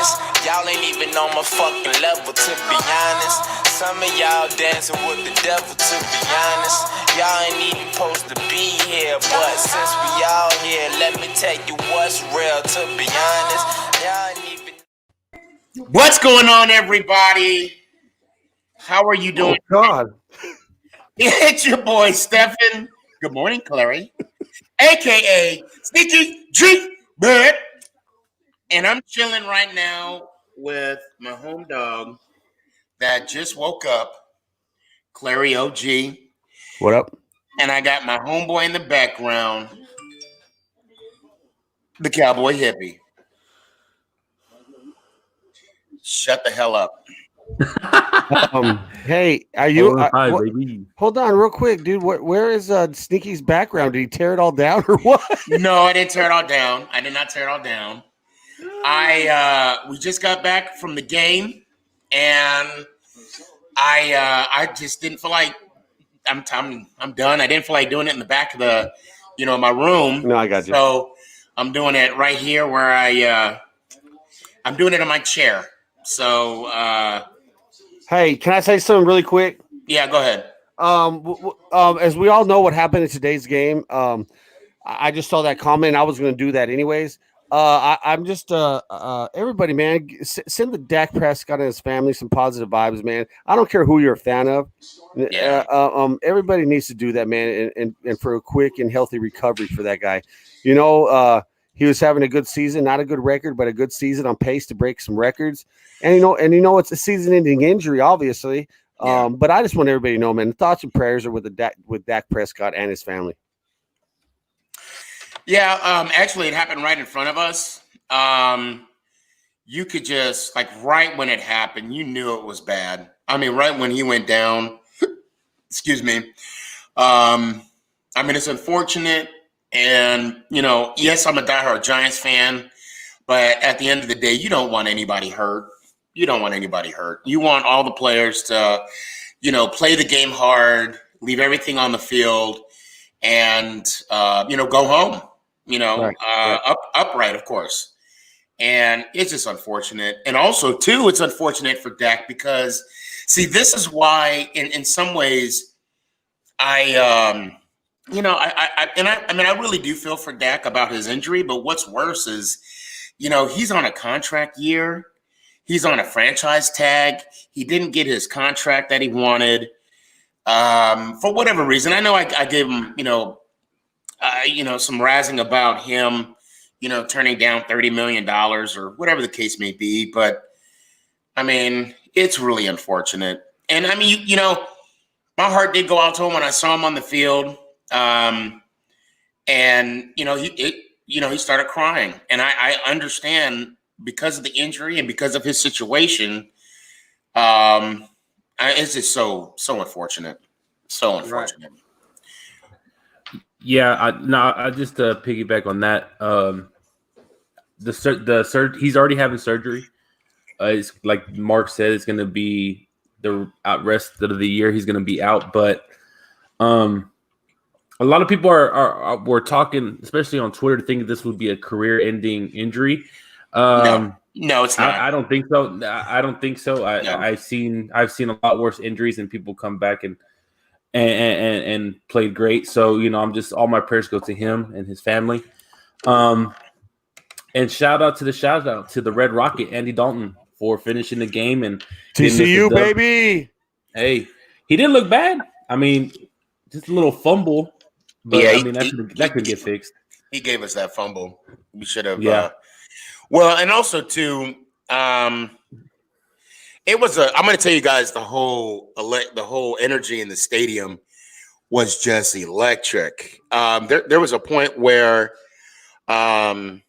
honest. Y'all ain't even on my fucking level, to be honest. Some of y'all dancing with the devil, to be honest. Y'all ain't even supposed to be here, but since we all here, let me tell you what's real, to be honest. Y'all ain't even. What's going on, everybody? How are you doing? Oh, God. It's your boy, Stephen. Good morning, Clary. AKA Sneaky G Bird. And I'm chilling right now with my home dog that just woke up, Clary OG. What up? And I got my homeboy in the background, the Cowboy Hippie. Shut the hell up. Hey, are you? Hi, baby. Hold on, real quick, dude. Where is Sneaky's background? Did he tear it all down or what? No, I didn't tear it all down. I did not tear it all down. We just got back from the game, and I just didn't feel like I'm done. I didn't feel like doing it in the back of the, my room. No, I got you. So I'm doing it right here where I'm doing it in my chair. So Hey, can I say something really quick? yeah, go ahead. As we all know, what happened in today's game. I just saw that comment. I was going to do that anyways. I'm just everybody, man. Send the Dak Prescott and his family some positive vibes, man. I don't care who you're a fan of. Yeah. Everybody needs to do that, man, and for a quick and healthy recovery for that guy. He was having a good season, not a good record, but a good season, on pace to break some records. And it's a season-ending injury, obviously. Yeah. But I just want everybody to know, man. Thoughts and prayers are with Dak Prescott and his family. Yeah, actually, it happened right in front of us. You could just, right when it happened, you knew it was bad. I mean, right when he went down, excuse me. It's unfortunate. And, yes, I'm a diehard Giants fan. But at the end of the day, you don't want anybody hurt. You don't want anybody hurt. You want all the players to, play the game hard, leave everything on the field, and, go home. Right. Upright, of course. And it's just unfortunate. And also, too, it's unfortunate for Dak because, see, this is why, in some ways, I really do feel for Dak about his injury. But what's worse is, he's on a contract year. He's on a franchise tag. He didn't get his contract that he wanted for whatever reason. I know I gave him, some razzing about him, turning down $30 million or whatever the case may be. But, it's really unfortunate. And, my heart did go out to him when I saw him on the field. He started crying. And I understand because of the injury and because of his situation. It's just so unfortunate. So unfortunate. Right. Yeah, I just piggyback on that. He's already having surgery. It's like Mark said, it's going to be the rest of the year. He's going to be out, but a lot of people were talking, especially on Twitter, thinking this would be a career-ending injury. No, it's not. I don't think so. I don't think so. No. I've seen a lot worse injuries, and people come back and played great. So I'm just, all my prayers go to him and his family. And shout out to the Red Rocket, Andy Dalton, for finishing the game and TCU, baby. Hey, he didn't look bad. Just a little fumble, but Yeah, that could get fixed. He gave us that fumble. We should have. Yeah. Well, and also too, it was I'm going to tell you guys the whole energy in the stadium was just electric. There was a point where, there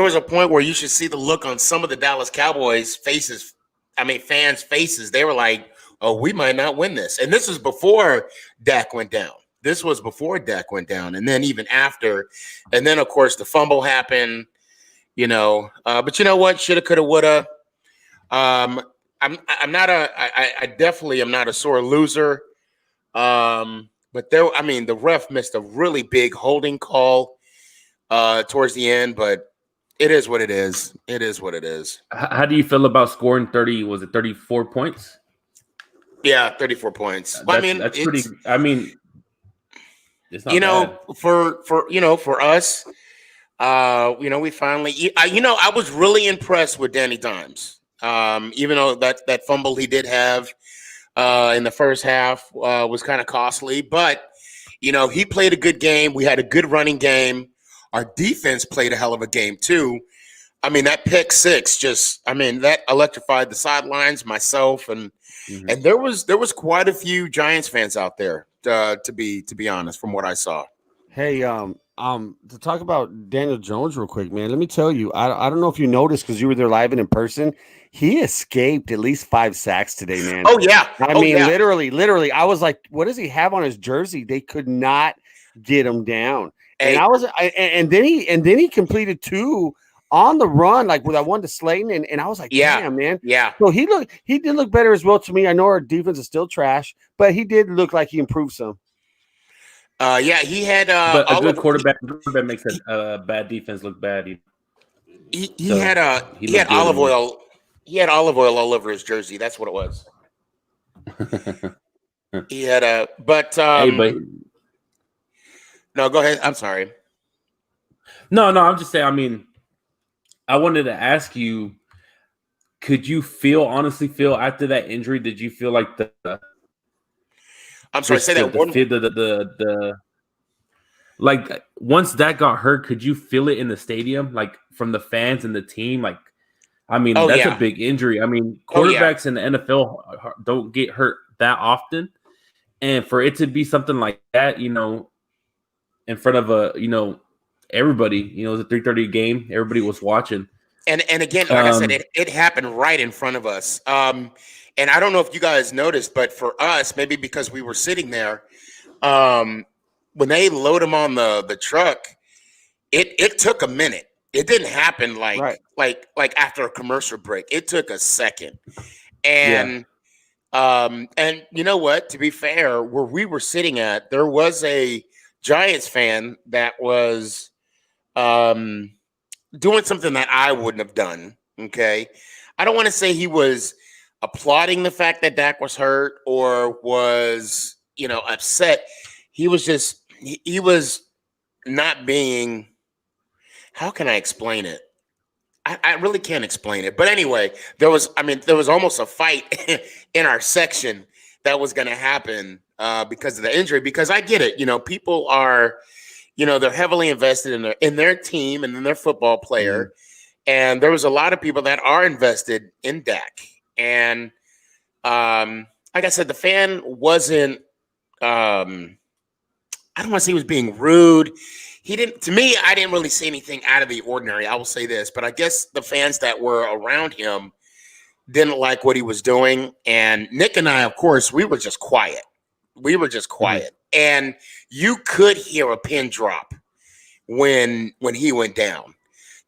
was a point where you should see the look on some of the Dallas Cowboys faces. Fans' faces. They were like, "Oh, we might not win this." And this was before Dak went down. And then even after, and then of course the fumble happened. But you know what? Shoulda, coulda, woulda. I definitely am not a sore loser. But the ref missed a really big holding call towards the end. But It is what it is. It is what it is. How do you feel about scoring 30? Was it 34 points? Yeah, 34 points. Well, I mean, That's pretty. it's I mean, it's not bad. for us, we finally, I was really impressed with Danny Dimes. Even though that fumble he did have in the first half was kind of costly, but he played a good game. We had a good running game. Our defense played a hell of a game too. I mean, that pick six that electrified the sidelines, myself, and Mhm. there was quite a few Giants fans out there. To be honest, from what I saw. Hey, to talk about Daniel Jones real quick, man. Let me tell you, I don't know if you noticed because you were there live and in person. He escaped at least 5 sacks today, man. Oh yeah, I mean, literally. I was like, what does he have on his jersey? They could not get him down, and Hey, and then he completed 2 on the run, like with that one to Slayton, and I was like, yeah, damn, man. yeah. So he did look better as well to me. I know our defense is still trash, but he did look like he improved some. Yeah, he had But a good Oliver. quarterback makes a bad defense look bad. He So had he he had looked good. olive oil. He had olive oil all over his jersey. That's what it was. He had but Hey, but no, go ahead. I'm sorry. no. I'm just saying. I mean, I wanted to ask you: could you honestly feel after that injury? Did you feel like I'm sorry. Say that one. the like once that got hurt? Could you feel it in the stadium, like from the fans and the team? Like, I mean, Oh that's a yeah. big injury. I mean, Oh yeah. quarterbacks in the NFL don't get hurt that often, and for it to be something like that, in front of everybody, it was a 3:30 game. Everybody was watching. And again, like I said, Um, it happened right in front of us. And I don't know if you guys noticed, but for us, maybe because we were sitting there, when they load him on the truck, it took a minute. It didn't happen Right. like after a commercial break. It took a second. yeah, And you know what? To be fair, where we were sitting at, there was a Giants fan that was um doing something that I wouldn't have done. Okay. I don't want to say he was applauding the fact that Dak was hurt or was, upset. He was just, he was not being, how can I explain it? I really can't explain it. But anyway, there was almost a fight in our section that was going to happen because of the injury, because I get it. People are, they're heavily invested in their team and in their football player. And there was a lot of people that are invested in Dak. And like I said, the fan wasn't, I don't want to say he was being rude. He didn't, to me, I didn't really see anything out of the ordinary. I will say this, but I guess the fans that were around him didn't like what he was doing. And Nick and I, of course, we were just quiet. We were just quiet. And you could hear a pin drop when he went down.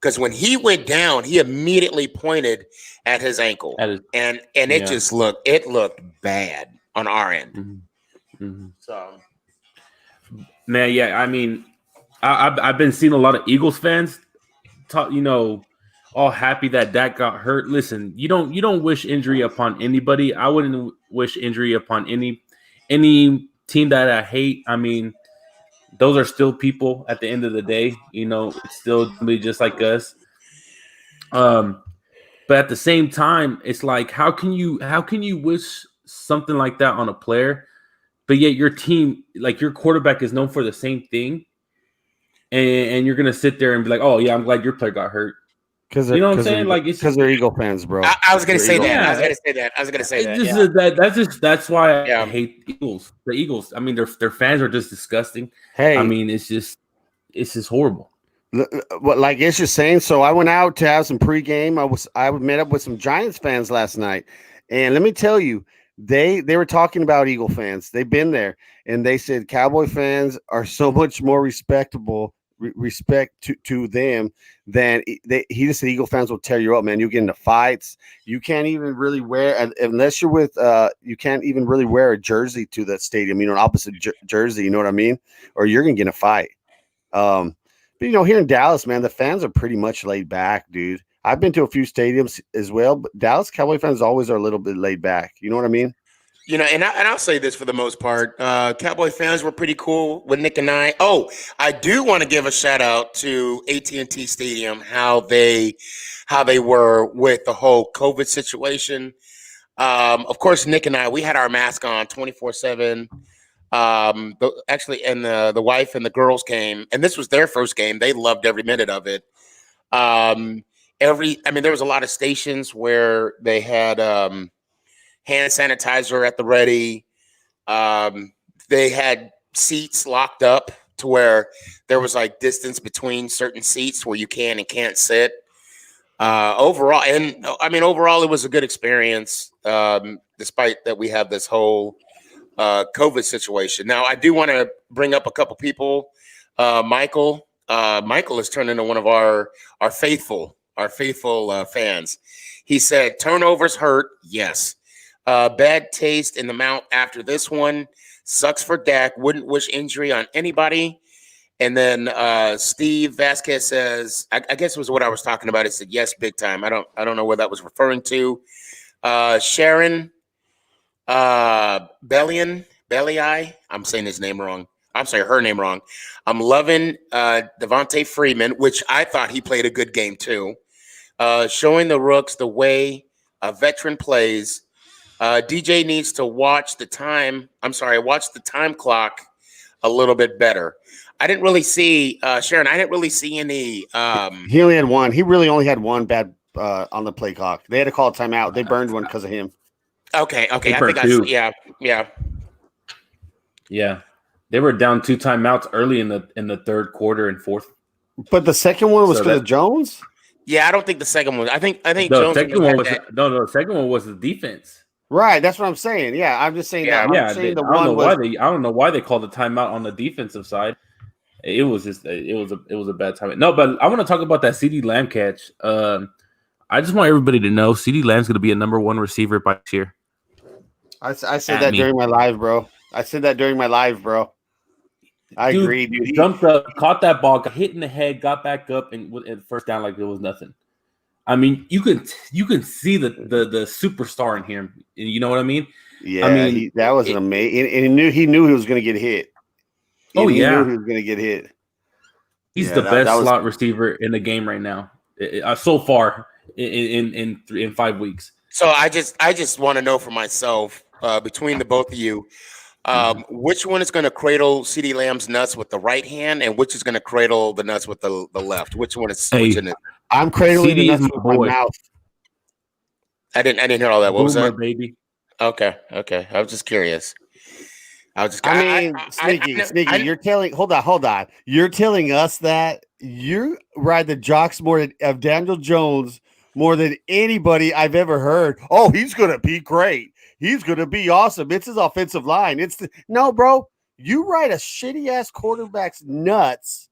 Because when he went down, he immediately pointed at his ankle. And it just looked bad on our end. So man, yeah. I mean, I've been seeing a lot of Eagles fans talk, all happy that Dak got hurt. Listen, you don't wish injury upon anybody. I wouldn't wish injury upon any team that I hate. I mean, those are still people at the end of the day. It's still somebody just like us. But at the same time, it's like how can you wish something like that on a player, but yet your team, like your quarterback, is known for the same thing, and you're gonna sit there and be like, oh yeah, I'm glad your player got hurt. Because You know what I'm saying? Like it's because just they're Eagle fans, bro. I was going to say that. Yeah. I was going to say that. I was going to say that. That's why Yeah. I hate Eagles. The Eagles. I mean, their fans are just disgusting. Hey, I mean, it's just horrible. what like it's just saying. So I went out to have some pregame. I met up with some Giants fans last night, and let me tell you, they were talking about Eagle fans. They've been there, and they said Cowboy fans are so much more respect to them than he just said Eagle fans will tear you up, man. You get into fights. You can't even really wear, unless you're with you can't even really wear a jersey to that stadium, an opposite jersey, you know what I mean, or you're gonna get in a fight. But here in Dallas, man, the fans are pretty much laid back, dude. I've been to a few stadiums as well, but Dallas Cowboy fans always are a little bit laid back. You know what I mean? And I'll say this for the most part. Cowboy fans were pretty cool with Nick and I. Oh, I do want to give a shout out to AT&T Stadium, how they were with the whole COVID situation. Of course, Nick and I, we had our mask on 24/7. Actually, and the wife and the girls came, and this was their first game. They loved every minute of it. There was a lot of stations where they had hand sanitizer at the ready. They had seats locked up to where there was like distance between certain seats where you can and can't sit. Overall, it was a good experience, despite that we have this whole COVID situation. Now, I do want to bring up a couple people. Michael has turned into one of our faithful fans. He said, turnovers hurt. Yes. Bad taste in the mouth after this one. Sucks for Dak. Wouldn't wish injury on anybody. And then Steve Vasquez says, I guess it was what I was talking about. He said, yes, big time. I don't know what that was referring to. Sharon Belliai. I'm saying his name wrong. I'm sorry, her name wrong. I'm loving Devontae Freeman, which I thought he played a good game too. Showing the rooks the way a veteran plays. DJ needs to watch the time clock a little bit better. I didn't really see Sharon. I didn't really see any. He only had one. He really only had one bad on the play clock. They had to call a timeout. They burned one because of him. Okay. I think Yeah. They were down 2 timeouts early in the third quarter and fourth. But the second one was because of Jones. Yeah, I don't think the second one. I think the Jones. Second one was the second one was the defense. Right, that's what I'm saying. Yeah, I'm just saying that. I don't know why they called the timeout on the defensive side. It was a bad time. No, but I want to talk about that CeeDee Lamb catch. I just want everybody to know CeeDee Lamb's going to be a number 1 receiver by this year. I said that during my live, bro. I agree, dude. He jumped up, caught that ball, got hit in the head, got back up, and first down like it was nothing. I mean, you can see the superstar in here. You know what I mean? Yeah, I mean that was an amazing. And he knew he was going to get hit. He knew he was going to get hit. He's the best slot receiver in the game right now, so far in 5 weeks. So I just want to know for myself, between the both of you, which one is going to cradle CeeDee Lamb's nuts with the right hand, and which is going to cradle the nuts with the left? Which one is switching it? I'm cradling the nuts with my mouth. I didn't hear all that. What was that, baby? Okay. I was just curious. Sneaky. You're telling. Hold on. You're telling us that you ride the jocks of Daniel Jones more than anybody I've ever heard. Oh, he's gonna be great. He's gonna be awesome. It's his offensive line. No, bro. You ride a shitty ass quarterback's nuts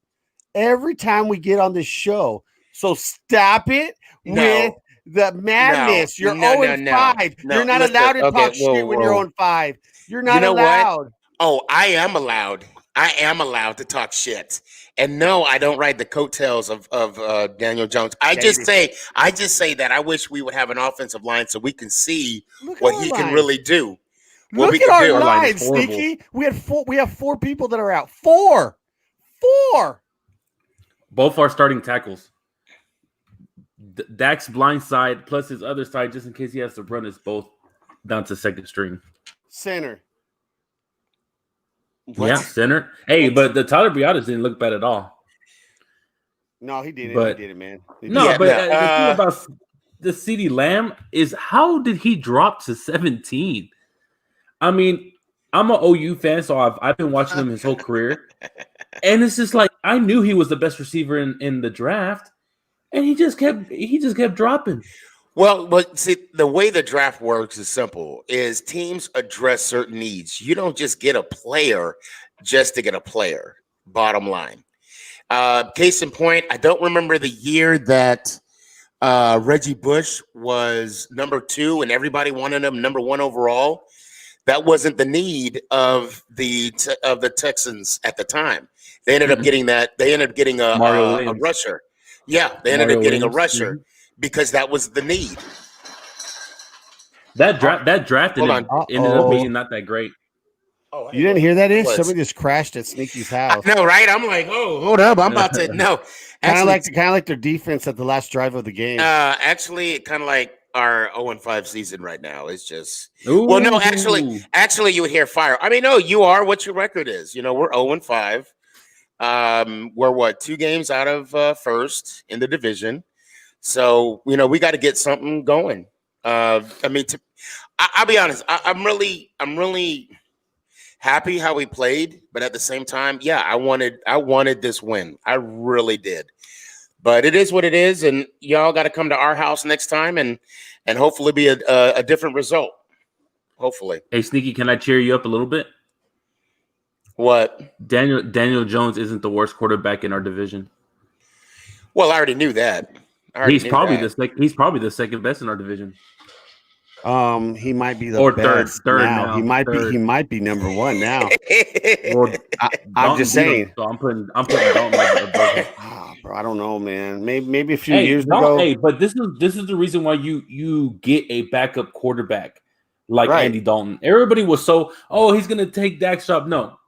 every time we get on this show. So stop it with the madness. You're 0-5. You're not allowed to talk shit when you're 0-5. You're not allowed. What? Oh, I am allowed. I am allowed to talk shit. And no, I don't ride the coattails of Daniel Jones. I just say that I wish we would have an offensive line so we can see what he can really do. Look at our line, Sneaky. We have 4 people that are out. 4. Both are starting tackles. Dak's blind side plus his other side, just in case he has to run, is both down to second string. Center. What? Yeah, center. Hey, but the Tyler Biadasz didn't look bad at all. No, he didn't. But, he did it, man. The thing about the CeeDee Lamb is how did he drop to 17? I mean, I'm an OU fan, so I've been watching him his whole career. And it's just like I knew he was the best receiver in the draft, and he just kept dropping. Well, but see, the way the draft works is simple: is teams address certain needs. You don't just get a player just to get a player. Bottom line. Case in point, I don't remember the year that Reggie Bush was number 2 and everybody wanted him number 1 overall. That wasn't the need of the Texans at the time. They ended up getting that. They ended up getting Mario a Williams. rusher. Yeah, they ended Mario up getting Williams. a rusher because that was the need. That draft Hold on. ended up being not that great. Oh, I You didn't hear that? Ish? was. Somebody just crashed at Sneaky's house. No, right? I'm like, oh, hold up. I'm about to no. Kind of Actually, like their defense at the last drive of the game. actually, kind of like our 0-5 season right now. It's just Ooh. well, no, actually, you would hear fire. I mean, no, you are what your record is. You know, we're 0-5. We're what 2 games out of first in the division. So you know, we got to get something going. I mean, I'll be honest. I'm really happy how we played, but at the same time, yeah, I wanted this win. I really did. But it is what it is, and y'all got to come to our house next time, and hopefully be a different result. Hopefully. Hey, Sneaky, can I cheer you up a little bit? What? Daniel Jones isn't the worst quarterback in our division. Well, I already knew that. He's probably the second best in our division. He might be the or best third now. now. He might be number 1 now. Well, I'm just saying. So I'm putting Dalton above him. Bro, I don't know, man. Maybe a few Hey, years ago. Hey, but this is the reason why you get a backup quarterback like Right. Andy Dalton. Everybody was he's gonna take Dak's job. No,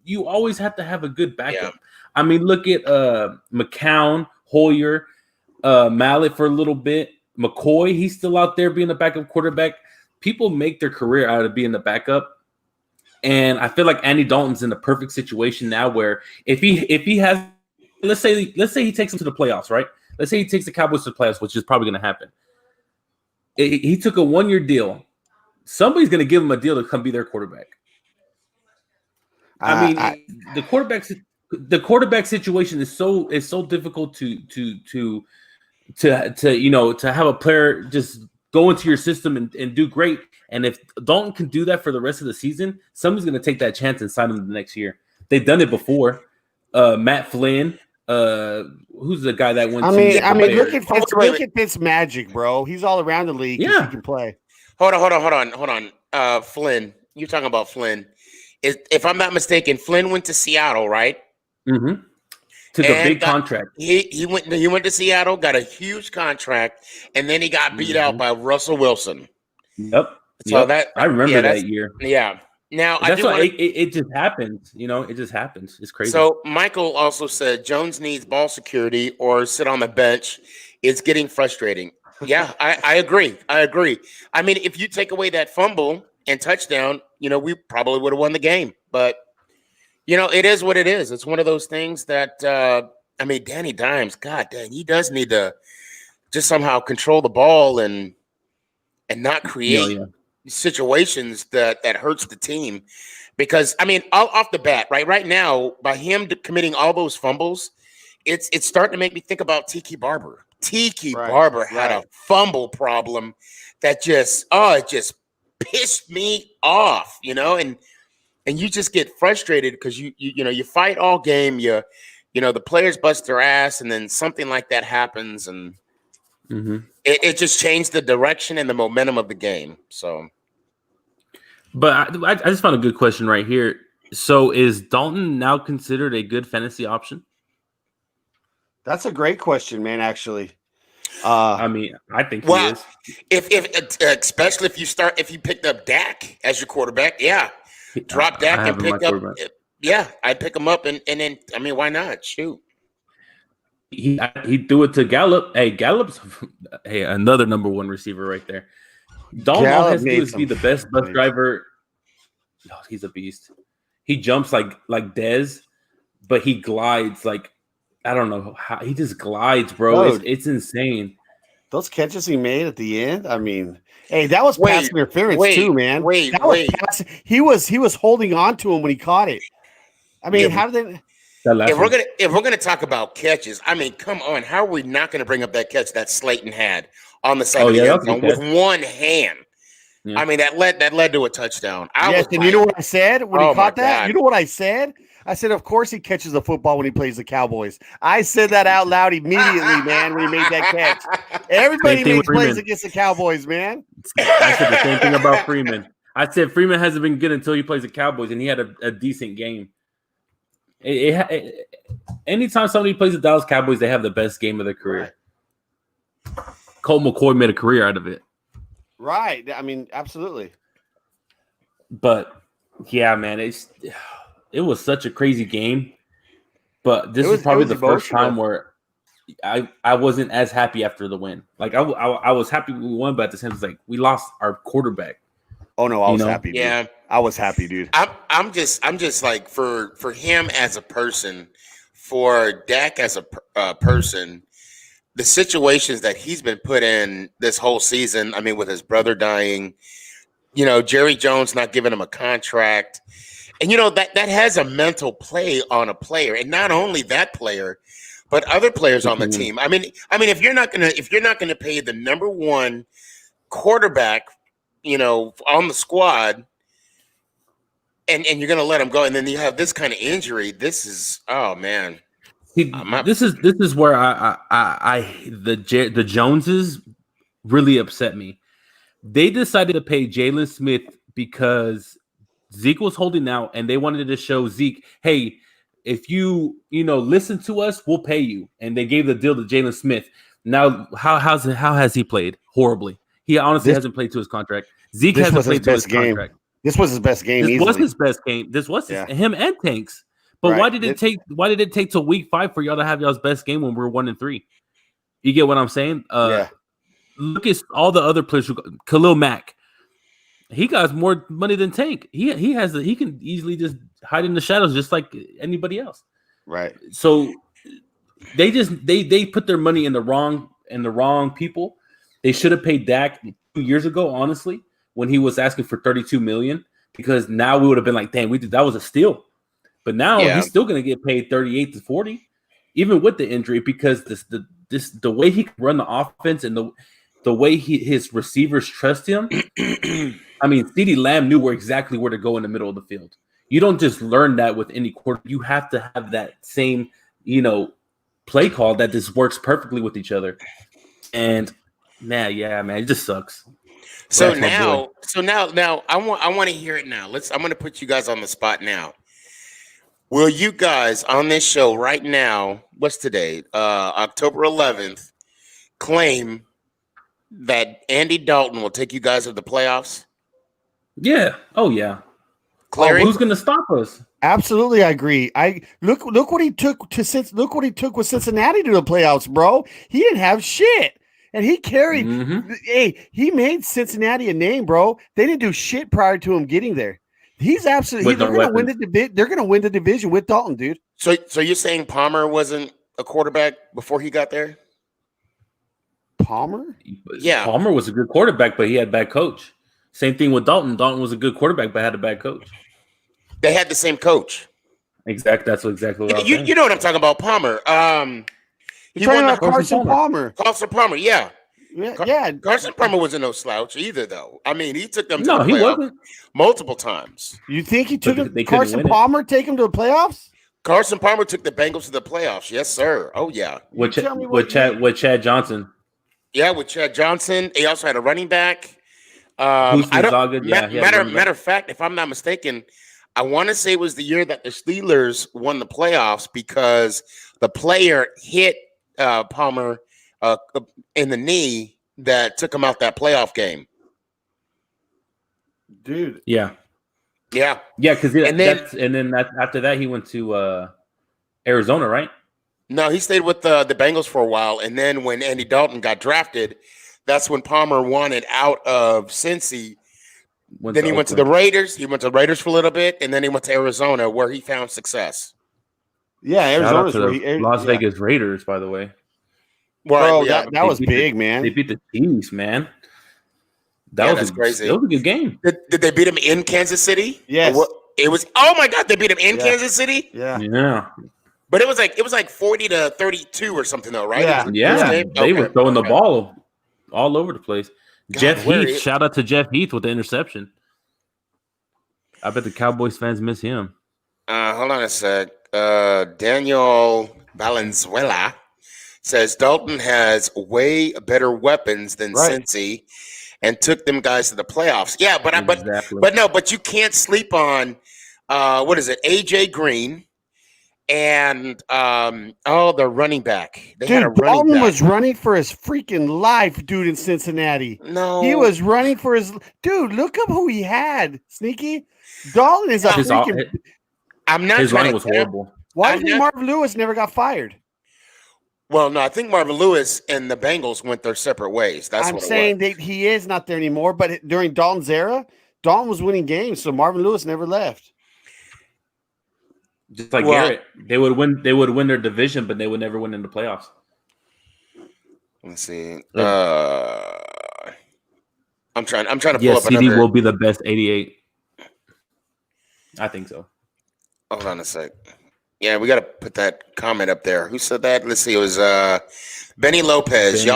you always have to have a good backup. Yeah. I mean, look at McCown, Hoyer, Mallet for a little bit. McCoy, he's still out there being a backup quarterback. People make their career out of being the backup. And I feel like Andy Dalton's in the perfect situation now where if he has let's say he takes them to the playoffs, right? Let's say he takes the Cowboys to the playoffs, which is probably going to happen. He took a 1-year deal. Somebody's going to give him a deal to come be their quarterback. I mean, the quarterback situation is so difficult to have a player just go into your system and do great. And if Dalton can do that for the rest of the season, somebody's going to take that chance and sign him the next year. They've done it before. Matt Flynn, who's the guy that went? I mean, look at Fitz Magic, bro. He's all around the league. Yeah, he can play. Hold on. Flynn, you're talking about Flynn. If I'm not mistaken, Flynn went to Seattle, right? Mm-hmm. Took a big contract. He went to Seattle, got a huge contract, and then he got beat out by Russell Wilson. Yep. So I remember that year. Yeah. Now that's why it just happens. It just happens. It's crazy. So Michael also said Jones needs ball security or sit on the bench. It's getting frustrating. Yeah, I agree. I mean, if you take away that fumble and touchdown, we probably would have won the game. But it is what it is. It's one of those things that Danny Dimes, God dang, he does need to just somehow control the ball and not create situations that hurts the team. Because off the bat, right now, by him committing all those fumbles, it's starting to make me think about Tiki Barber. Barber had a fumble problem that just pissed me off, and you just get frustrated because you fight all game, the players bust their ass, and then something like that happens, and it just changed the direction and the momentum of the game. So, but I just found a good question right here. So, is Dalton now considered a good fantasy option? That's a great question, man. Actually, I think he is. If especially if you picked up Dak as your quarterback, drop Dak and pick up. I'd pick him up and then why not? Shoot. He threw it to Gallup. Hey, Gallup's another number 1 receiver right there. Dalton all has to do is be the best bus driver. Oh, he's a beast. He jumps like Dez, but he glides like I don't know how he just glides, bro. It's insane. Those catches he made at the end. Hey, that was pass interference too, man. He was holding on to him when he caught it. How did they? If we're gonna talk about catches, come on, how are we not gonna bring up that catch that Slayton had on the side of the end zone with one hand? Yeah. That led to a touchdown. And you know what I said when he caught that? God. You know what I said? I said, of course he catches the football when he plays the Cowboys. I said that out loud immediately, man, when he made that catch. Everybody makes plays against the Cowboys, man. I said the same thing about Freeman. I said Freeman hasn't been good until he plays the Cowboys, and he had a decent game. Anytime somebody plays the Dallas Cowboys, they have the best game of their career. Right. Colt McCoy made a career out of it. Right. I mean, absolutely. But yeah, man, it was such a crazy game. But this is probably the first time where I wasn't as happy after the win. Like I was happy we won, but at the same time, it's like we lost our quarterback. Oh no, I was happy. Dude. Yeah, I was happy, dude. I'm just like for him as a person, for Dak as a person, the situations that he's been put in this whole season. I mean, with his brother dying, Jerry Jones not giving him a contract, and that has a mental play on a player, and not only that player, but other players on the team. I mean, if you're not gonna pay the number one quarterback, on the squad, and you're gonna let him go, and then you have this kind of injury. This is, oh man. This is where the Joneses really upset me. They decided to pay Jalen Smith because Zeke was holding out, and they wanted to show Zeke, hey, if you listen to us, we'll pay you. And they gave the deal to Jalen Smith. Now, how has he played? Horribly. He honestly hasn't played to his contract. Zeke hasn't played to his contract. This was his best game. This was his best game. This was him and Tanks. But right. Why did it take till week 5 for y'all to have y'all's best game when we're 1-3? You get what I'm saying? Yeah. Look at all the other players. Khalil Mack, he got more money than Tank. He can easily just hide in the shadows just like anybody else. Right. So they put their money in the wrong people. They should have paid Dak 2 years ago, honestly, when he was asking for $32 million, because now we would have been like, damn, that was a steal. But now he's still going to get paid 38 to 40, even with the injury, because the way he can run the offense and the way his receivers trust him. I mean, CeeDee Lamb knew exactly where to go in the middle of the field. You don't just learn that with any quarter. You have to have that same, play call that just works perfectly with each other. And man, it just sucks. So now I want to hear it now. I'm going to put you guys on the spot now. Will you guys on this show right now, what's today? October 11th, claim that Andy Dalton will take you guys to the playoffs? Yeah. Oh yeah. Clary? Who's going to stop us? Absolutely, I agree. Look what he took with Cincinnati to the playoffs, bro. He didn't have shit. And he carried he made Cincinnati a name, bro. They didn't do shit prior to him getting there. He's absolutely they're going to win the division with Dalton, dude. So you're saying Palmer wasn't a quarterback before he got there? Palmer? Yeah. Palmer was a good quarterback, but he had a bad coach. Same thing with Dalton. Dalton was a good quarterback, but had a bad coach. They had the same coach. Exactly. That's exactly what you know what I'm talking about, Palmer. He won the Carson Palmer. Carson Palmer, yeah. Yeah. Carson Palmer wasn't no slouch either, though. I mean, he took them to the playoffs he wasn't. Multiple times. You think he took Carson Palmer take him to the playoffs? Carson Palmer took the Bengals to the playoffs. Yes, sir. Oh, yeah. With Chad Johnson. Yeah, with Chad Johnson. He also had a running back. Matter of fact, if I'm not mistaken, I want to say it was the year that the Steelers won the playoffs because the player hit Palmer in the knee that took him out that playoff game. Dude. Yeah. Because after that he went to Arizona, right? No, he stayed with the Bengals for a while, and then when Andy Dalton got drafted, that's when Palmer wanted out of Cincy. Then he went to the Raiders. He went to the Raiders for a little bit, and then he went to Arizona, where he found success. Yeah, Arizona's Las Vegas Raiders, by the way. Bro, that was big, man. They beat the Chiefs, man. That's crazy. That was a good game. Did they beat him in Kansas City? Yes. It was. Oh my God, they beat him in Kansas City. Yeah. But it was like 40-32 or something, though, right? Yeah. They were throwing the ball all over the place. God, Jeff Heath. Shout out to Jeff Heath with the interception. I bet the Cowboys fans miss him. Hold on a sec. Daniel Valenzuela says Dalton has way better weapons than Cincy and took them guys to the playoffs. Yeah, but you can't sleep on what is it? AJ Green and the running back. They had a Dude, running Dalton back. was running for his freaking life, dude, in Cincinnati. No, He was running for his dude. Look up who he had, Sneaky. Dalton is a His, freaking. I'm not his trying line to was count- horrible. Why do I'm you think not- Marvin Lewis never got fired? Well, no, I think Marvin Lewis and the Bengals went their separate ways. That's I'm what saying it was. that he is not there anymore. But during Dalton's era, Dalton was winning games, so Marvin Lewis never left. Just like Well- Garrett, they would win. They would win their division, but they would never win in the playoffs. Let's see. Yeah. I'm trying to pull Yes, up CD another. will be the best 88. I think so. Hold on a sec. Yeah, we got to put that comment up there. Who said that? Let's see. It was Benny Lopez. Benny.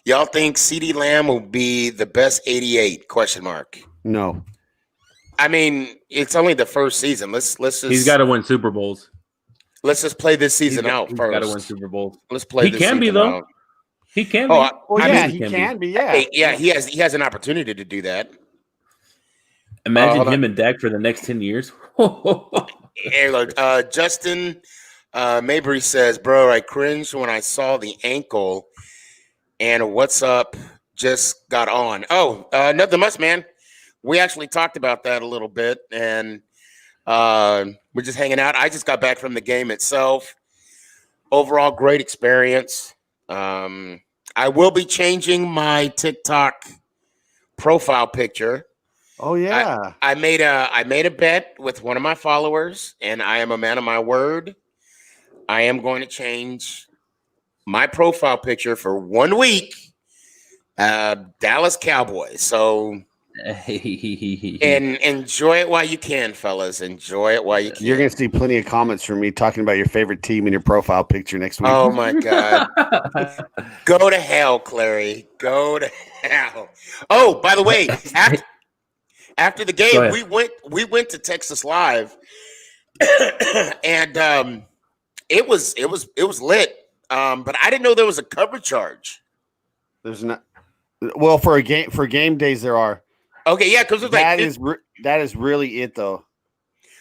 Y'all think CeeDee Lamb will be the best 88? Question mark. No. I mean, it's only the first season. Let's just He's got to win Super Bowls. let's just play this season out He's got to win first. Super Bowls. Let's play. He this can be season though. out. He can Oh, be. Well, I yeah, mean, he can can be. be. Yeah. Hey, yeah, he has an opportunity to do that. Imagine hold him on. and Dak for the next 10 years. Hey, look, Justin Mabry says, "Bro, I cringed when I saw the ankle, and what's up? Just got on. Oh, nothing much, man. We actually talked about that a little bit, and we're just hanging out. I just got back from the game itself. Overall, great experience. I will be changing my TikTok profile picture. Oh yeah. I made a bet with one of my followers, and I am a man of my word. I am going to change my profile picture for 1 week. Dallas Cowboys. So and enjoy it while you can, fellas. Enjoy it while you can. You're gonna see plenty of comments from me talking about your favorite team in your profile picture next week. Oh my God. Go to hell, Clary. Go to hell. Oh, by the way, after the Go game, ahead. we went to Texas Live, and it was lit. But I didn't know there was a cover charge. There's not. Well, for game days there are. Okay, yeah, because it was like that is really it though.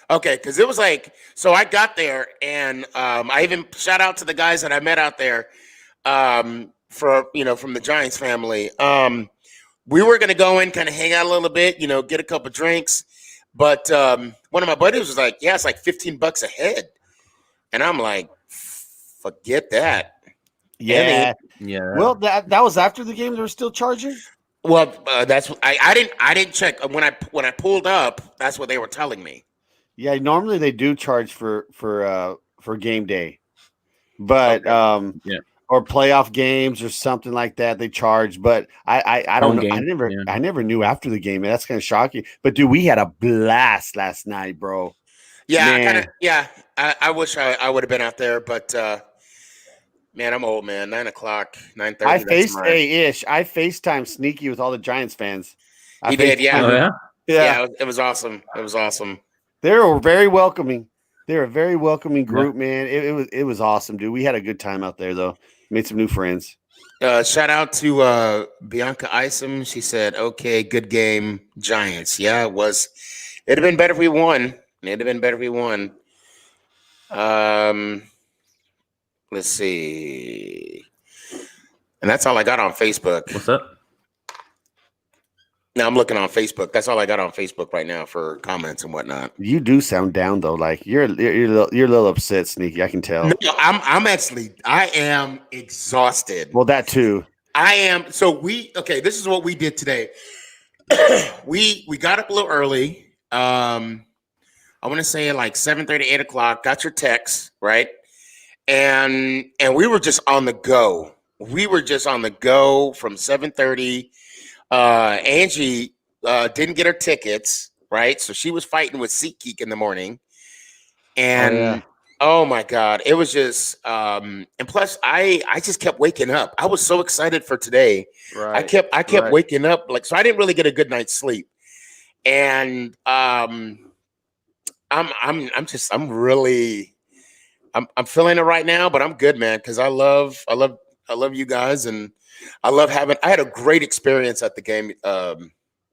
okay, because it was like so. I got there, and I even shout out to the guys that I met out there, from the Giants family. We were gonna go in, kind of hang out a little bit, get a couple drinks, but one of my buddies was like, "Yeah, it's like $15 a head," and I'm like, "Forget that." Yeah. Yeah. Well, that was after the game. They were still charging. Well, that's I didn't check when I pulled up. That's what they were telling me. Yeah, normally they do charge for game day, but Okay. Yeah. or playoff games or something like that they charge. But I don't Home know. game, I never knew after the game. That's kind of shocking. But dude, we had a blast last night, bro. Yeah, Man. I wish I would have been out there, but man, I'm old, man. 9 o'clock, 9:30. I FaceTime Sneaky with all the Giants fans. He did, yeah. Oh yeah. Yeah. It was awesome. It was awesome. They were very welcoming. They're a very welcoming group, man. It was awesome, dude. We had a good time out there, though. Made some new friends. Shout out to Bianca Isom. She said, "Okay, good game, Giants." Yeah, it was. It'd have been better if we won. Let's see. And that's all I got on Facebook. What's up? Now I'm looking on Facebook. That's all I got on Facebook right now for comments and whatnot. You do sound down though. Like you're a little upset, Sneaky. I can tell. No, I am exhausted. Well, that too. I am. So this is what we did today. we got up a little early. I want to say like 7:30, 8 o'clock. Got your text, right? And we were just on the go. We were just on the go from 7:30. Angie didn't get her tickets, right? So she was fighting with SeatGeek in the morning. And oh my God, it was just and plus I just kept waking up. I was so excited for today. Right. I kept waking up, like, so I didn't really get a good night's sleep. And I'm feeling it right now, but I'm good, man, because I love you guys, and I had a great experience at the game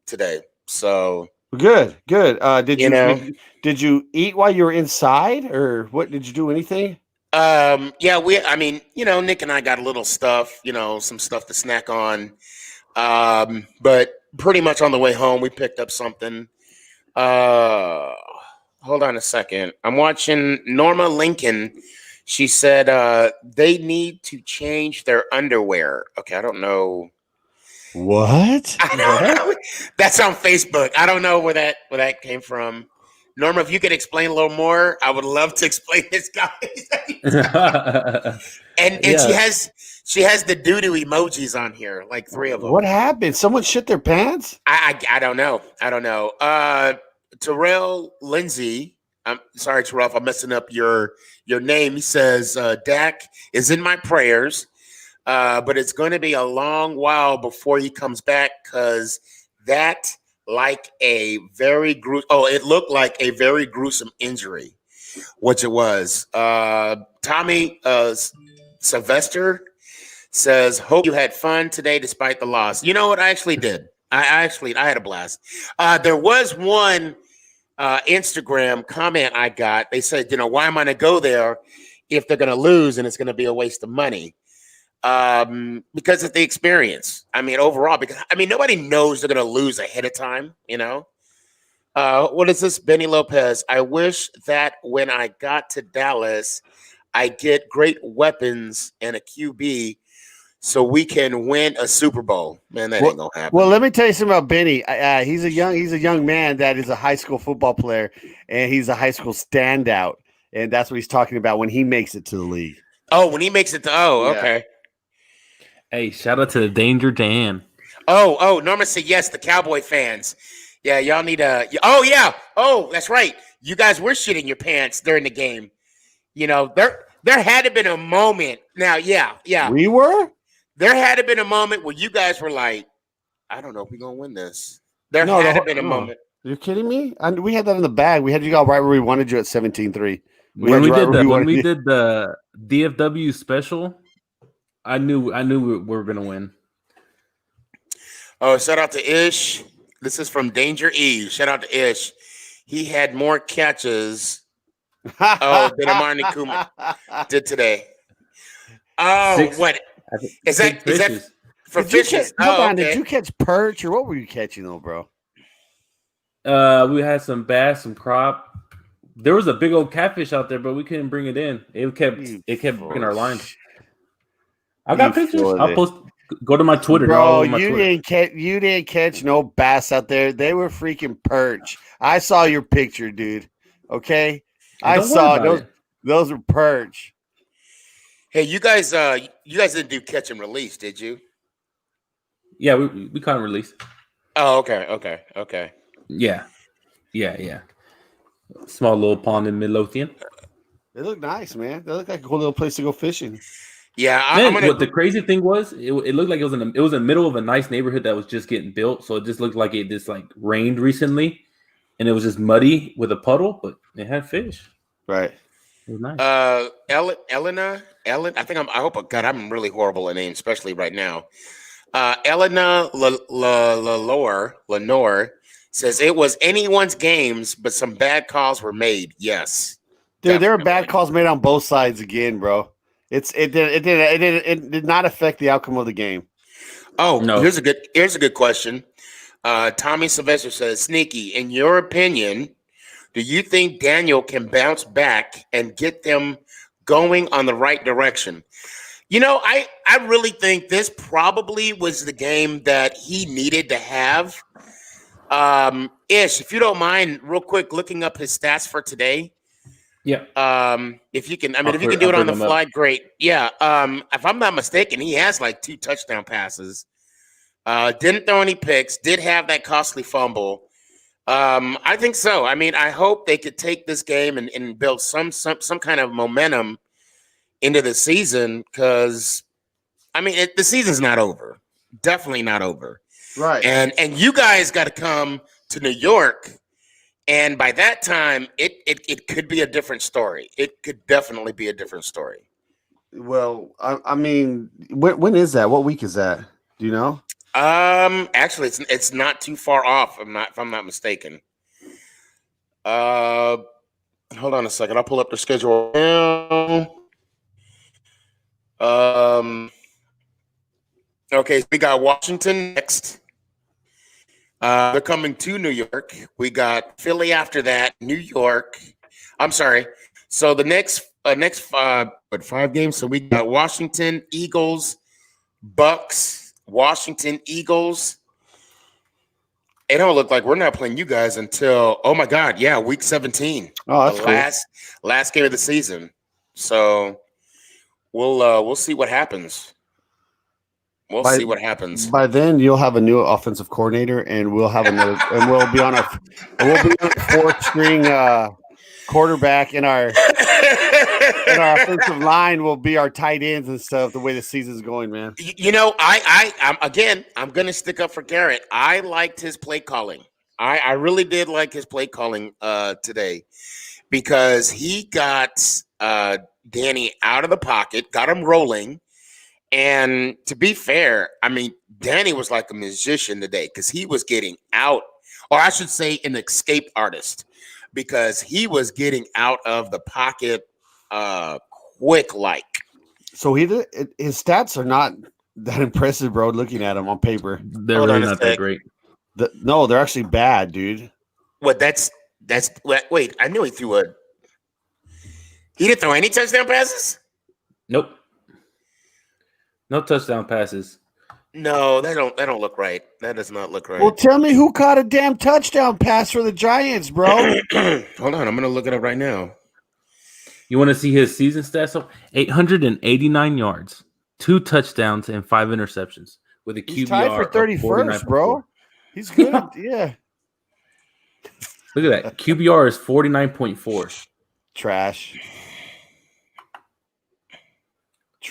today. So Good, good. You know, did you eat while you were inside, or what? Did you do anything? yeah, I mean, Nick and I got a little stuff, some stuff to snack on. But pretty much on the way home, we picked up something. Uh, Hold on a second. I'm watching Norma Lincoln. She said they need to change their underwear. Okay, I don't know. What? I don't know. That's on Facebook. I don't know where that came from. Norma, if you could explain a little more, I would love to explain this, guys. And she Yeah. has the doo doo emojis on here, like 3 of them. What happened? Someone shit their pants? I don't know. I don't know. Terrell Lindsay. I'm sorry, Terrell, if I'm messing up your name. He says Dak is in my prayers, but it's going to be a long while before he comes back because that like a very it looked like a very gruesome injury, which it was. Tommy Sylvester says, "Hope you had fun today despite the loss." You know what? I actually did. I had a blast. There was one Instagram comment I got. They said, why am I going to go there if they're going to lose and it's going to be a waste of money? Because of the experience. I mean, overall, because nobody knows they're going to lose ahead of time. What is this? Benny Lopez. I wish that when I got to Dallas, I get great weapons and a QB so we can win a Super Bowl. Man, that ain't gonna happen. Well, let me tell you something about Benny. He's a young man that is a high school football player, and he's a high school standout, and that's what he's talking about when he makes it to the league. Oh, when he makes it to okay. Hey, shout out to the Danger Dan. Oh, Norman said yes. The Cowboy fans. Yeah, y'all need a. Oh yeah. Oh, that's right. You guys were shitting your pants during the game. There had to been a moment. Now, yeah. We were. There had to been a moment where you guys were like, I don't know if we're gonna win this. There had to been a moment. You're kidding me? We had that in the bag. We had you go right where we wanted you at 17-3. When we did the DFW special, I knew we were gonna win. Oh, shout out to Ish. This is from Danger Eve. Shout out to Ish. He had more catches than Amari Nkuman did today. Oh, what? Is that for fishes? Did you catch perch or what were you catching though, bro? We had some bass, some crop. There was a big old catfish out there, but we couldn't bring it in. It kept breaking our line. I got pictures. I'll post. Go to my Twitter, bro. You didn't catch no bass out there. They were freaking perch. I saw your picture, dude. Okay, I saw those. Those were perch. Hey, you guys didn't do catch and release, did you? Yeah, we caught and release. Oh, okay. Yeah. Small little pond in Midlothian. They look nice, man. They look like a cool little place to go fishing. Yeah, what the crazy thing was, it looked like it was in the middle of a nice neighborhood that was just getting built, so it just looked like it just like rained recently, and it was just muddy with a puddle, but it had fish. Right. It was nice. Ellen. I hope. God, I'm really horrible at names, especially right now. Elena Lenore says it was anyone's games, but some bad calls were made. Yes, dude, there were bad calls made on both sides again, bro. It did not affect the outcome of the game. Oh, no. Here's a good question. Tommy Sylvester says, Sneaky, in your opinion, do you think Daniel can bounce back and get them going on the right direction? I really think this probably was the game that he needed to have. Ish, if you don't mind, real quick, looking up his stats for today. Yeah. If you can, if you can do it on the fly, great. Yeah. If I'm not mistaken, he has like 2 touchdown passes. Didn't throw any picks. Did have that costly fumble. I think so. I hope they could take this game and build some kind of momentum into the season because, the season's not over. Definitely not over. Right. And you guys got to come to New York. And by that time, it could be a different story. It could definitely be a different story. Well, when is that? What week is that? Do you know? Actually, it's not too far off. If I'm not mistaken. Hold on a second. I'll pull up the schedule now. Okay, so we got Washington next. They're coming to New York. We got Philly after that. New York. I'm sorry. So the next 5 games. So we got Washington, Eagles, Bucks, Washington, Eagles. It don't look like we're not playing you guys until my God, yeah, week 17. Oh, that's the cool. last game of the season. So we'll see what happens. We'll see what happens. By then, you'll have a new offensive coordinator, and we'll have another, and we'll be on a fourth string quarterback in our offensive line will be our tight ends and stuff. The way the season's going, man. You know, I'm going to stick up for Garrett. I liked his play calling. I really did like his play calling today because he got Danny out of the pocket, got him rolling. And to be fair, I mean, Danny was like a musician today because he was getting out, or I should say an escape artist, because he was getting out of the pocket quick like. So his stats are not that impressive, bro, looking at him on paper. They're really not that great. No, they're actually bad, dude. What wait, I knew he didn't throw any touchdown passes? Nope. No touchdown passes. No, that don't look right. That does not look right. Well, tell me who caught a damn touchdown pass for the Giants, bro. Hold on, I'm gonna look it up right now. You want to see his season stats? 889 yards, 2 touchdowns, and 5 interceptions with a QBR. He's tied for 31st, bro. He's good. Yeah. Look at that. QBR is 49.4. Trash.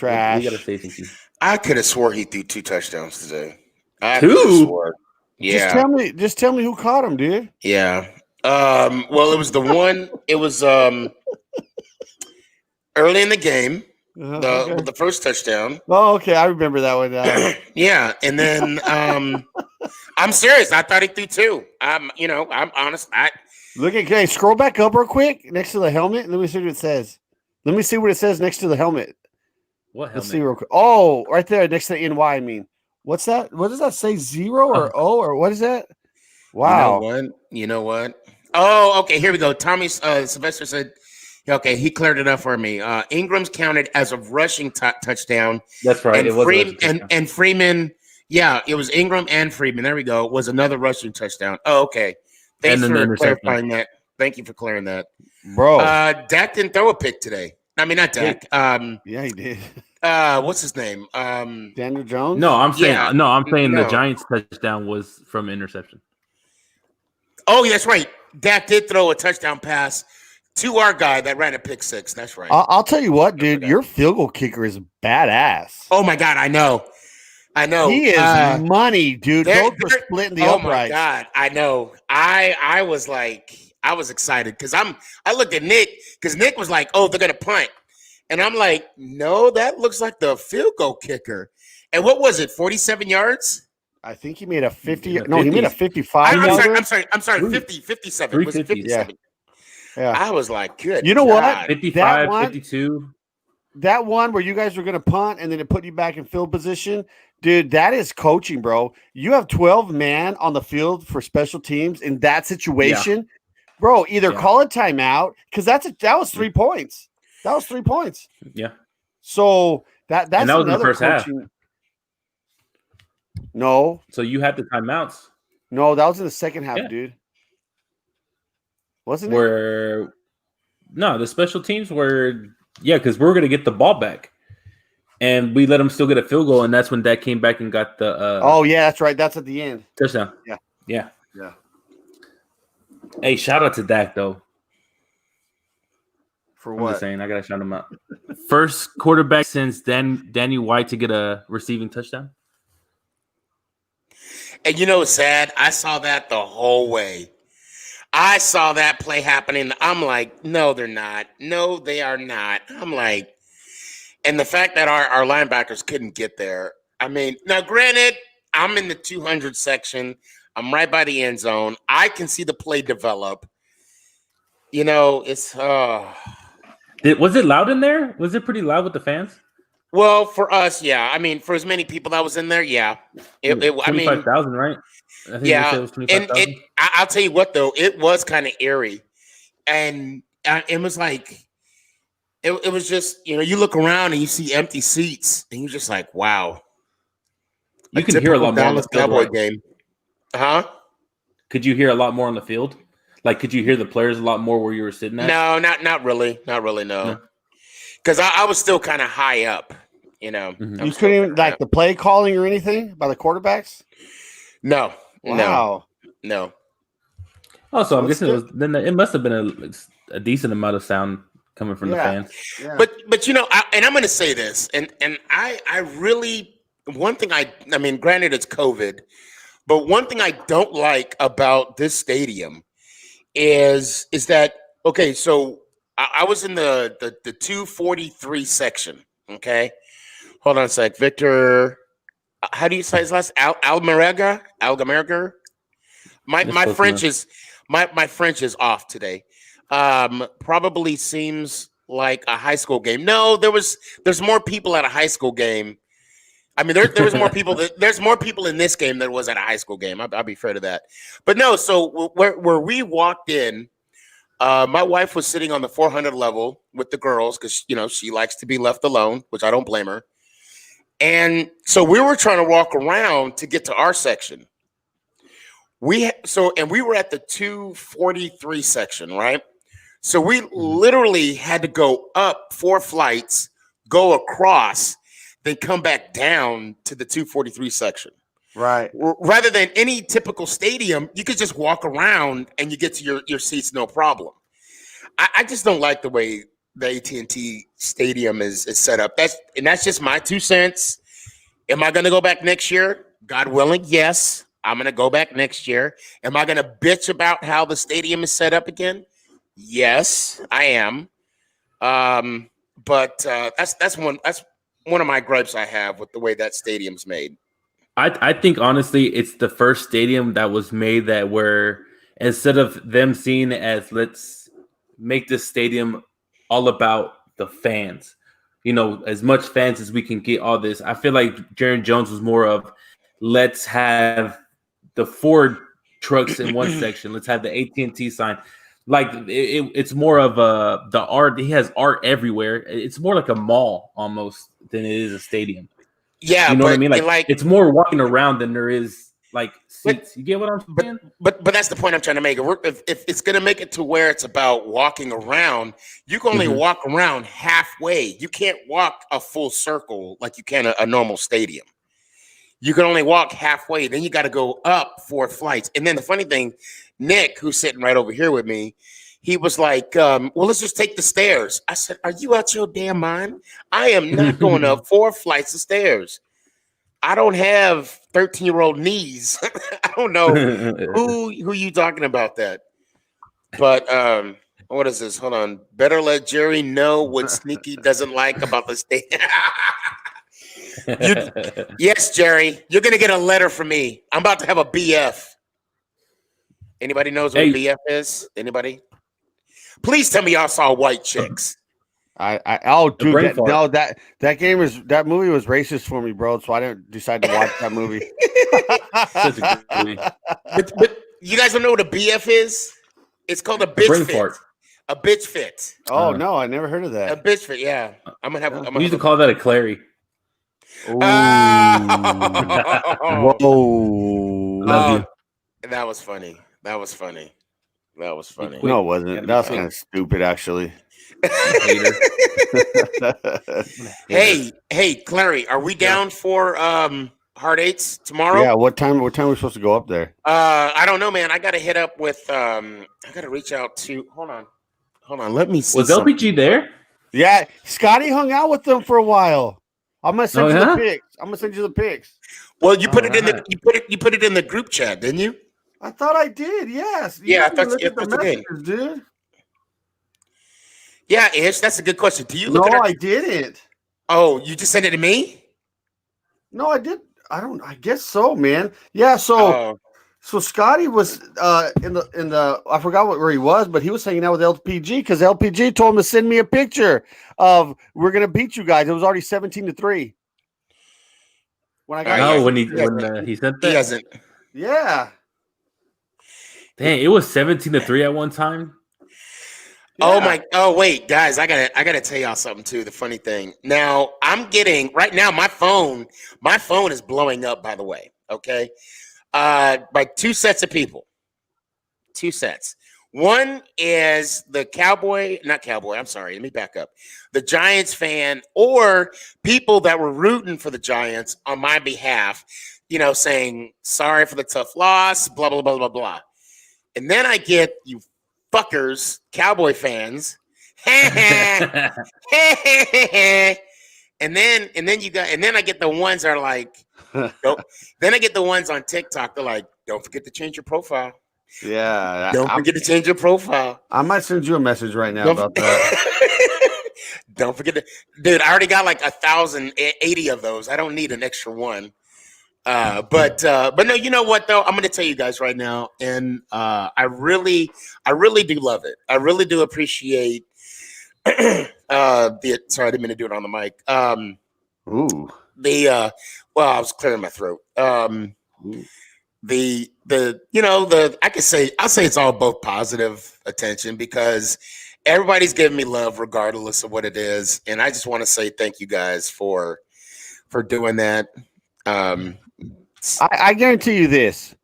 We gotta say thank you. I could have swore he threw 2 touchdowns today. Yeah. Just tell me who caught him, dude. Yeah. Well, it was the one. It was early in the game. The first touchdown. Oh, okay. I remember that one. Yeah, and then I'm serious. I thought he threw 2. I'm honest. Okay, scroll back up real quick next to the helmet. Let me see what it says. Let me see what it says next to the helmet. What helmet? Let's see real quick. Oh, right there next to NY. I mean, what's that? What does that say? 0 or O or what is that? Wow. You know what? Oh, okay. Here we go. Tommy Sylvester said, okay, he cleared it up for me. Ingram's counted as a rushing touchdown. That's right. And Freeman, yeah, it was Ingram and Freeman. There we go. Was another rushing touchdown. Oh, okay. Thanks for clarifying that. Thank you for clearing that, bro. Dak didn't throw a pick today. I mean, not Dak. Yeah, he did. What's his name? Daniel Jones. No, I'm saying the Giants touchdown was from interception. Oh, that's right. Dak did throw a touchdown pass to our guy that ran a pick 6. That's right. I'll tell you what, dude. Your field goal kicker is badass. Oh my God, I know. He is money, dude. Those are splitting the uprights. Oh my God, I know. I was like, I was excited because I looked at Nick because Nick was like, oh, they're gonna punt, and I'm like, no, that looks like the field goal kicker. And what was it? 47 yards. I think he made a 50. No, he made a 55. I'm sorry. 57. Was it 57? Yeah. I was like, good. You know God. what? 55, 52. That one where you guys were going to punt and then it put you back in field position, dude, that is coaching, bro. You have 12 man on the field for special teams in that situation. Bro, either call a timeout because that was 3 points. That was 3 points. Yeah. So that's and that was in the first coaching. half. No. So you had the timeouts. No, that was in the second half, dude. Wasn't it? No, the special teams were because we're gonna get the ball back. And we let them still get a field goal, and that's when Dak came back and got the that's right. That's at the end. Touchdown. Yeah. Hey, shout out to Dak though. For I'm what? just saying, I gotta shout him out. First quarterback since Danny White to get a receiving touchdown. And you know what's sad? I saw that the whole way. I saw that play happening. I'm like, no, they're not. No, they are not. I'm like, and the fact that our linebackers couldn't get there. I mean, now granted, I'm in the 200 section. I'm right by the end zone. I can see the play develop. You know, it's Was it loud in there? Was it pretty loud with the fans? well for us, yeah. I mean, for as many people that was in there, yeah. I mean, 25,000, right? I think they said yeah. it was And 25,000. I'll tell you what though, it was kind of eerie, and it was like it was just you look around and you see empty seats, and you're just like, wow, a You can hear a typical lot more on the Dallas field, Cowboy right? game, huh? Could you hear a lot more on the field? Like, could you hear the players a lot more where you were sitting at? No, not really, no. No. Because I was still kind of high up, you know. Mhm. I You was still couldn't even kinda high like up. the play calling or anything by the quarterbacks. No, Wow. no. Also, I'm That's guessing it good. was. Then it must have been a decent amount of sound coming from the Yeah. fans. Yeah. But and I'm going to say this, and I really one thing I mean, granted it's COVID, but one thing I don't like about this stadium is that okay? So I was in the 243 section. Okay, hold on a sec, Victor. How do you say his last? Algamarega? That's My close French enough. is my French is off today. Probably seems like a high school game. No, there's more people at a high school game. I mean, there was more people. There's more people in this game than was at a high school game. I'll be fair to that. But no, so where we walked in, my wife was sitting on the 400 level with the girls because she likes to be left alone, which I don't blame her. And so we were trying to walk around to get to our section. We were at the 243 section, right? So we literally had to go up 4 flights, go across, then come back down to the 243 section. Right. Rather than any typical stadium, you could just walk around and you get to your seats no problem. I just don't like the way the AT&T Stadium is set up. That's just my 2 cents. Am I going to go back next year? God willing, yes. I'm going to go back next year. Am I going to bitch about how the stadium is set up again? Yes, I am. But that's one of my gripes I have with the way that stadium's made. I think honestly, it's the first stadium that was made that where instead of them seeing it as let's make this stadium all about the fans, as much fans as we can get. All this, I feel like Jaron Jones was more of let's have the Ford trucks in one section. Let's have the AT&T sign. Like it's more of the art. He has art everywhere. It's more like a mall almost than it is a stadium. Yeah, You know but what I mean? Like it's more walking around than there is like seats. You get what I'm saying? But that's the point I'm trying to make. If it's going to make it to where it's about walking around, you can only walk around halfway. You can't walk a full circle like you can a normal stadium. You can only walk halfway. Then you got to go up 4 flights. And then the funny thing, Nick, who's sitting right over here with me, he was like, well, let's just take the stairs. I said, are you out your damn mind? I am not going up 4 flights of stairs. I don't have 13-year-old knees. I don't know who you talking about that. But what is this? Hold on. Better let Jerry know what Sneaky doesn't like about the state. Yes, Jerry, you're gonna get a letter from me. I'm about to have a BF. Anybody knows what BF is? Anybody? Please tell me y'all saw White Chicks. Dude, that movie was racist for me, bro. So I didn't decide to watch that movie. Such a good movie. But you guys don't know what a BF is? It's called a bitch fit. Fart. A bitch fit. Oh no, I never heard of that. A bitch fit. Yeah, I'm gonna have. We used to call that a Clary. Whoa! Love you. That was funny. That was funny. Quit. No, it wasn't. That was kind of stupid, actually. Hey, Clary, are we down for Hard Eights tomorrow? Yeah. What time are we supposed to go up there? I don't know, man. I gotta hit up with I gotta reach out to hold on. Let me see. Was LPG there? Yeah, Scotty hung out with them for a while. I'm gonna send you the pics. Well, you put it in the you put it in the group chat, didn't you? I thought I did. Yes. Yeah, I thought look you at the put it in. messages, dude. Yeah, Ish, that's a good question. Do you look at I didn't. Oh, you just sent it to me? No, I did. I guess so, man. Yeah. Oh, So Scotty was in the I forgot where he was, but he was hanging out with LPG because LPG told him to send me a picture of we're gonna beat you guys. It was already 17-3 when I got yeah, Oh, the when he said he that. hasn't. yeah. Dang, it was 17-3 at one time. Oh Yeah. my! Oh wait, guys, I gotta tell y'all something too. The funny thing. Now I'm getting right now. My phone is blowing up. By the way, okay. By two sets of people. Two sets. One is the Cowboy, not Cowboy. I'm sorry. Let me back up. The Giants fan or people that were rooting for the Giants on my behalf. Saying sorry for the tough loss. Blah blah blah blah blah. And then I get you fuckers, Cowboy fans. and then I get the ones that are like, nope. Then I get the ones on TikTok. They're like, don't forget to change your profile. Yeah. Don't forget to change your profile. I might send you a message right now Don't, about that. don't forget to, dude. I already got like 1,080 of those. I don't need an extra one. But no, you know what though? I'm going to tell you guys right now, and I really do love it. I really do appreciate. Sorry, I didn't mean to do it on the mic. Ooh. Well, I was clearing my throat. Ooh. I'll say it's all both positive attention because everybody's giving me love regardless of what it is, and I just want to say thank you guys for doing that. I guarantee you this.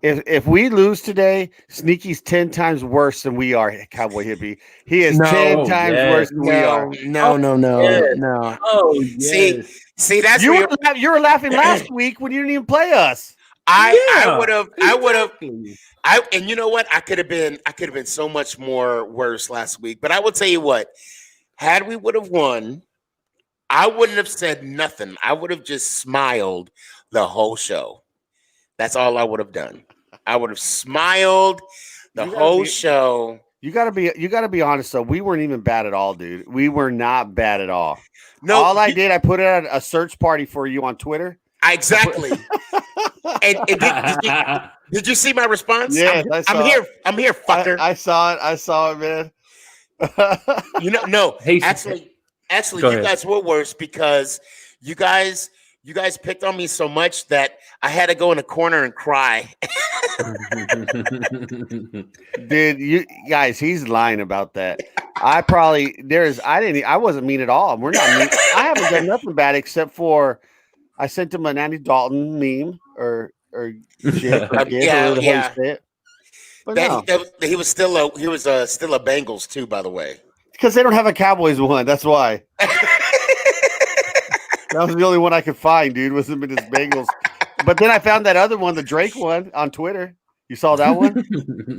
If we lose today, Sneaky's 10 times worse than we are, Cowboy Hippie. He is No, 10 times yes. worse than we are. No. yes. Oh, yes. See, that's You where were laughing last week when you didn't even play us. I would have, exactly. and you know what? I could have been so much more worse last week. But I will tell you what, had we would have won, I wouldn't have said nothing. I would have just smiled the whole show. That's all I would have done. I would have smiled the whole show. You gotta be honest though. We weren't even bad at all, dude. We were not bad at all. No, all I did, I put it at a search party for you on Twitter. Exactly. and did you see my response? Yes, I'm here. I'm here, fucker. I saw it, man. No. Hey, actually, go you ahead. guys were worse because you guys picked on me so much that I had to go in a corner and cry. Dude, you guys, he's lying about that. I wasn't mean at all. We're not mean. I haven't done nothing bad except for I sent him an Andy Dalton meme or shit or gif, Yeah, or whatever the hell yeah. you say it. But no, He was still a Bengals too, by the way. because they don't have a Cowboys one. That's why. That was the only one I could find, dude. Was him in his Bengals. But then I found that other one, the Drake one, on Twitter. You saw that one?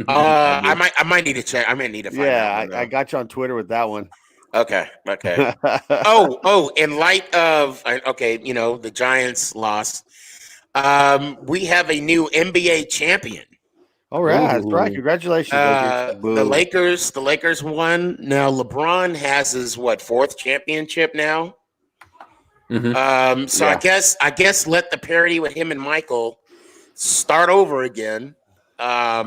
I might need to check. I might need to find that one, I got you on Twitter with that one. Okay. Oh, in light of the Giants lost, we have a new NBA champion. All right, that's right. Congratulations, Lakers. The Lakers won. Now LeBron has his fourth championship now. Mhm. So I guess let the parody with him and Michael start over again. Now,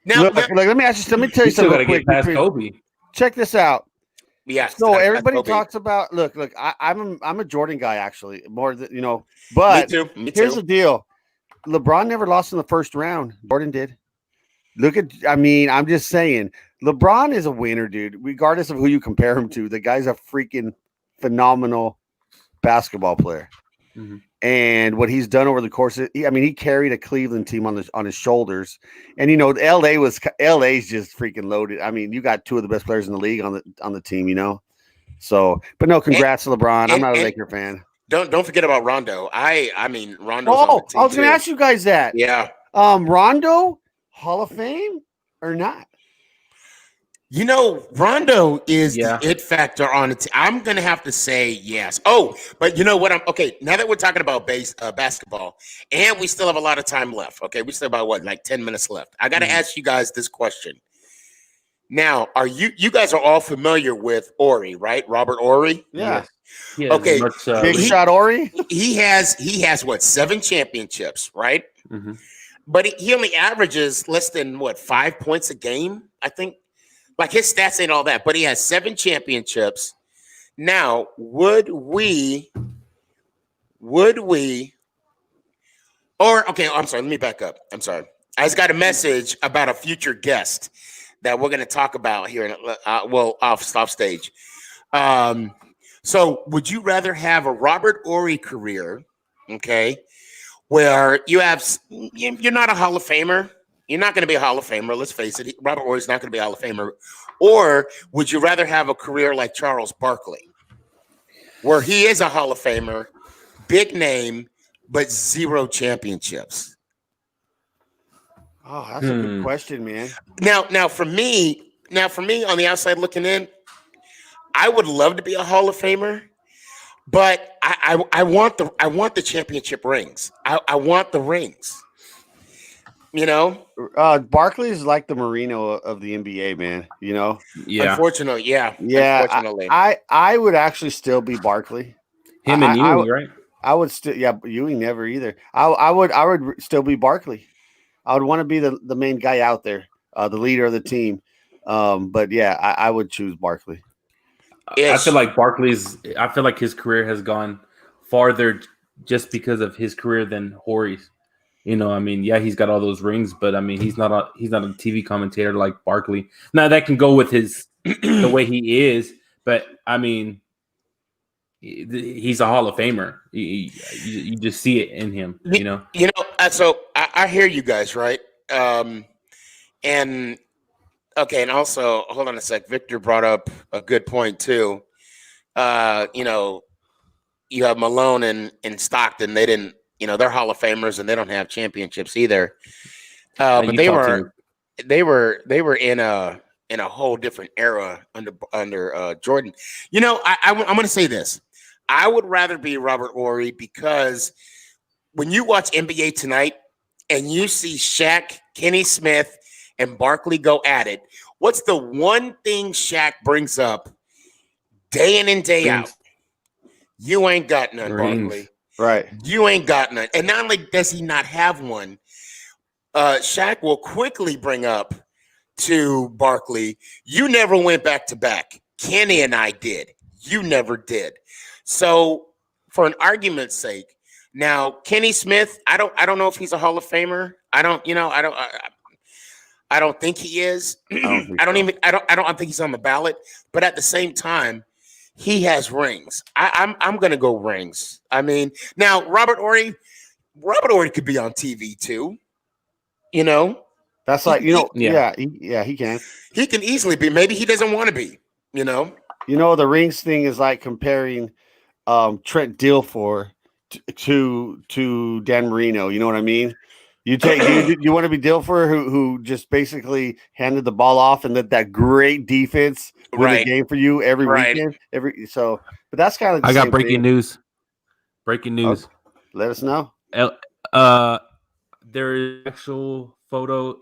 look, let me ask you. Let me tell you still something got to real get quick. past Kobe. Check this out. yeah. So everybody talks about. Look. I'm a Jordan guy, actually, more than you know. But Me too. here's the deal: LeBron never lost in the first round. Jordan did. I'm just saying, LeBron is a winner, dude. Regardless of who you compare him to, the guy's a freaking phenomenal basketball player. Mhm. And what he's done over the course of, he carried a Cleveland team on his shoulders. And LA's just freaking loaded. I mean, you got two of the best players in the league on the team, So, but no, congrats to LeBron. I'm not a Laker fan. Don't forget about Rondo. Rondo's Oh, on the team I was going to ask you guys that. Yeah. Rondo, Hall of Fame or not? Rondo is Yeah. the it factor on it. I'm gonna have to say yes. Oh, but you know what? Now that we're talking about basketball, and we still have a lot of time left. Okay, we still have about 10 minutes left. I got to ask you guys this question: Now, are you guys are all familiar with Ori, right? Robert Ori. Yeah. Yes. He has Okay. much, Big he- shot Ori. He has what, 7 championships, right? Mhm. But he only averages less than what, 5 points a game, I think. Like his stats ain't all that, but he has 7 championships. Now, would we, or okay, I'm sorry, let me back up. I'm sorry. I just got a message about a future guest that we're going to talk about here, off stage. So, would you rather have a Robert Ory career, okay, where you're not a Hall of Famer? You're not going to be a Hall of Famer. Let's face it, Robert Ory's not going to be a Hall of Famer. Or would you rather have a career like Charles Barkley, where he is a Hall of Famer, big name, but 0 championships? Oh, that's a good question, man. Now for me on the outside looking in, I would love to be a Hall of Famer, but I want the championship rings. I want the rings. You know, Barkley is like the Marino of the NBA, man. You know. Yeah. unfortunately, yeah. Unfortunately. I would actually still be Barkley. Him and Ewing, right? I would still, yeah, but Ewing never either. I would still be Barkley. I would want to be the main guy out there, the leader of the team. But yeah, I would choose Barkley. I feel like his career has gone farther just because of his career than Horry's. You know, I mean, yeah, he's got all those rings, but I mean, he's not a TV commentator like Barkley. Now that can go with the way he is, but I mean, he's a Hall of Famer. You just see it in him, you know. So I hear you guys, right? And okay, and also hold on a sec. Victor brought up a good point too. You have Malone and Stockton. They didn't, they're Hall of Famers and they don't have championships either. But they were in a whole different era under Jordan. I'm going to say this. I would rather be Robert Ory because when you watch NBA tonight and you see Shaq, Kenny Smith, and Barkley go at it, what's the one thing Shaq brings up day in and day out? You ain't got none, Barkley. Right. You ain't got none. And not only does he not have one, Shaq will quickly bring up to Barkley, you never went back to back. Kenny and I did. You never did. So, for an argument's sake, now Kenny Smith, I don't know if he's a Hall of Famer. I don't think he is. I don't think he's on the ballot. But at the same time, he has rings. I'm gonna go rings. I mean, now Robert Ory could be on TV too. That's like he can. He can easily be. Maybe he doesn't want to be. The rings thing is like comparing Trent Dilfer to Dan Marino. You know what I mean? You want to be Dilfer who just basically handed the ball off and let that great defense win the game for you every weekend. But that's kind of I got breaking news. Breaking news. Okay. Let us know. There is actual photo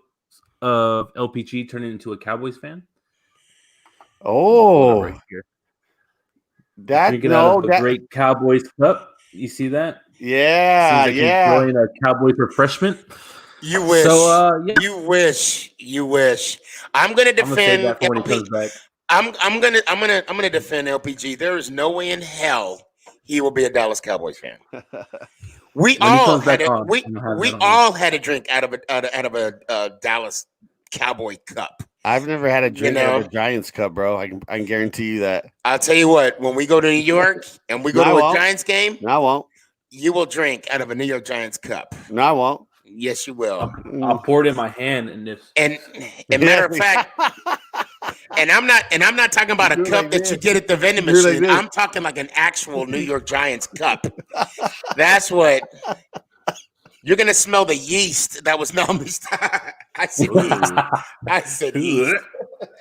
of LPG turning into a Cowboys fan. Oh, right here. Great Cowboys cup. You see that? Yeah, Seems like he's enjoying a Cowboys refreshment. You wish. So, yeah. You wish. I'm gonna defend that for when he comes back. I'm gonna defend LPG. There is no way in hell he will be a Dallas Cowboys fan. We all had a drink out of a Dallas Cowboy cup. I've never had a drink out of a Giants cup, bro. I can guarantee you that. I'll tell you what. When we go to New York and we go to a Giants game, no, I won't. You will drink out of a New York Giants cup. No, I won't. Yes, you will. I'll pour it in my hand, and matter of fact, and I'm not talking about a cup that you get at the vending machine. I'm talking like an actual New York Giants cup. That's what you're gonna smell, the yeast that was on me. I said yeast.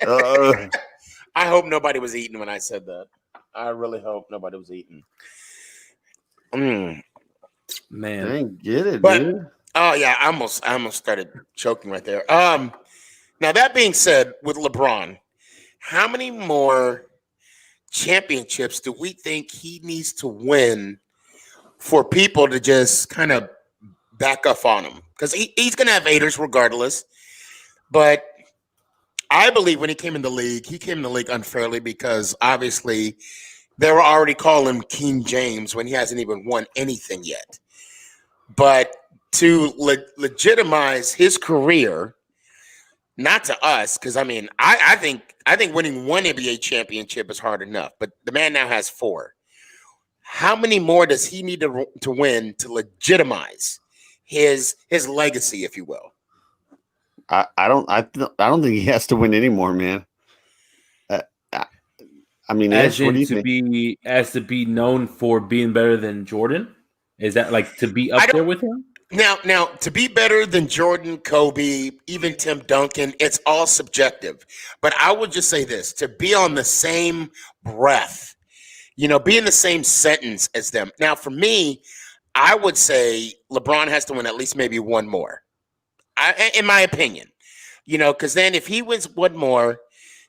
I hope nobody was eating when I said that. I really hope nobody was eating. Man, dang, get it, but, dude. Oh yeah, I almost started choking right there. Now, that being said, with LeBron, how many more championships do we think he needs to win for people to just kind of back up on him? Because he's going to have haters regardless. But I believe when he came in the league, he came in the league unfairly because obviously they were already calling him King James when he hasn't even won anything yet. But to legitimize his career, not to us, because I mean, I think winning one NBA championship is hard enough, but the man now has 4. How many more does he need to win to legitimize his legacy, if you will? I don't think he has to win anymore, man. I mean, As what do in you to think? to be known for being better than Jordan? Is that like to be up there with him? Now, to be better than Jordan, Kobe, even Tim Duncan, it's all subjective. But I would just say this: to be on the same breath, be in the same sentence as them. Now, for me, I would say LeBron has to win at least maybe one more, in my opinion. Because then if he wins one more,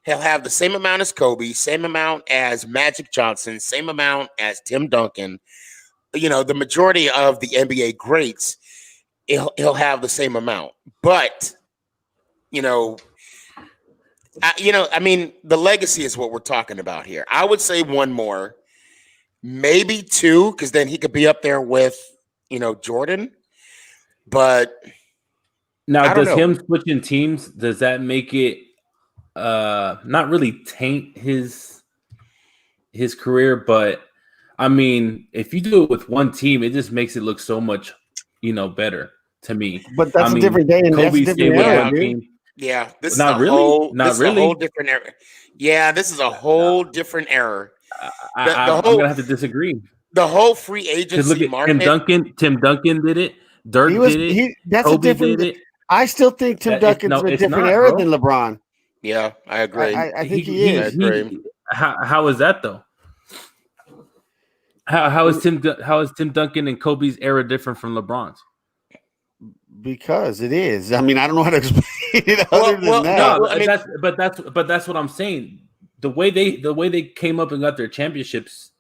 he'll have the same amount as Kobe, same amount as Magic Johnson, same amount as Tim Duncan. The majority of the NBA greats, he'll have the same amount. But, I mean, the legacy is what we're talking about here. I would say one more, maybe 2, because then he could be up there with, Jordan. But now, does him switching teams, does that make it not really taint his career? But I mean, if you do it with one team, it just makes it look so much, better to me. But that's a different day, and Kobe that's a different era, dude. Yeah, this is not a really, whole, not this really. is a whole different era. Yeah, this is a whole different era. I'm gonna have to disagree. The whole free agency look at market. Tim Duncan did it. Dirk did it. That's Kobe a different. did it. I still think Tim Duncan's in a different era than LeBron. Yeah, I agree. I think he is. I agree. How is that though? How is Tim Duncan and Kobe's era different from LeBron's? Because it is. I mean, I don't know how to explain it other than that. No, I mean, that's what I'm saying. The way they came up and got their championships,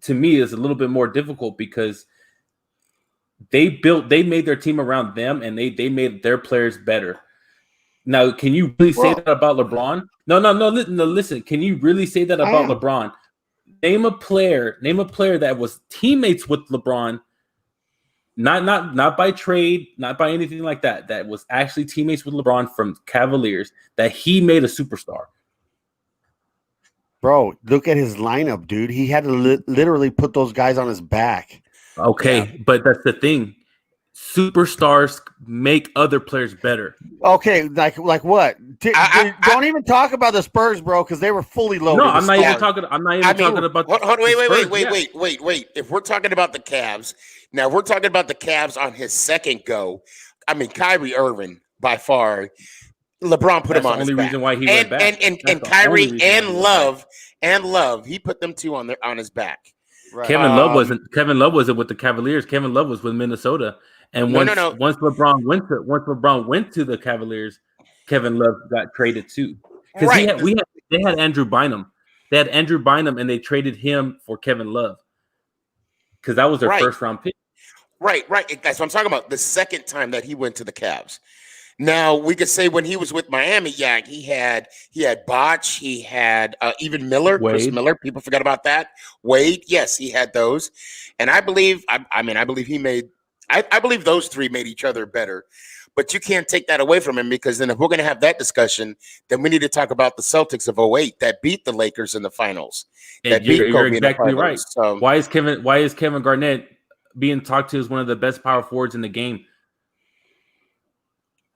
to me, is a little bit more difficult because they made their team around them and they made their players better. Now, can you really say that about LeBron? No. Listen, can you really say that about LeBron? Name a player that was teammates with LeBron. Not by trade, not by anything like that. That was actually teammates with LeBron from Cavaliers that he made a superstar. Bro, look at his lineup, dude. He had to literally put those guys on his back. Okay, but that's the thing. Superstars make other players better. Okay, like what? Don't even talk about the Spurs, bro, because they were fully loaded. No, I'm not even talking about. Wait. If we're talking about the Cavs, now we're talking about the Cavs on his second go. I mean, Kyrie Irving by far. LeBron put him on his back. That's the only reason why he went back. And Kyrie and Love, he put them two on his back. Right. Kevin Love wasn't with the Cavaliers. Kevin Love was with Minnesota. And once LeBron went to the Cavaliers, Kevin Love got traded too. Because they had Andrew Bynum. They had Andrew Bynum and they traded him for Kevin Love. Because that was their first round pick. Right. That's what I'm talking about. The second time that he went to the Cavs. Now we could say when he was with Miami, yeah, he had Botch, he had even Miller, Chris Miller. People forgot about that. Wade, yes, he had those, and I believe those three made each other better. But you can't take that away from him because then if we're going to have that discussion, then we need to talk about the Celtics of 2008 that beat the Lakers in the finals. You're exactly right. So, why is Kevin Garnett being talked to as one of the best power forwards in the game?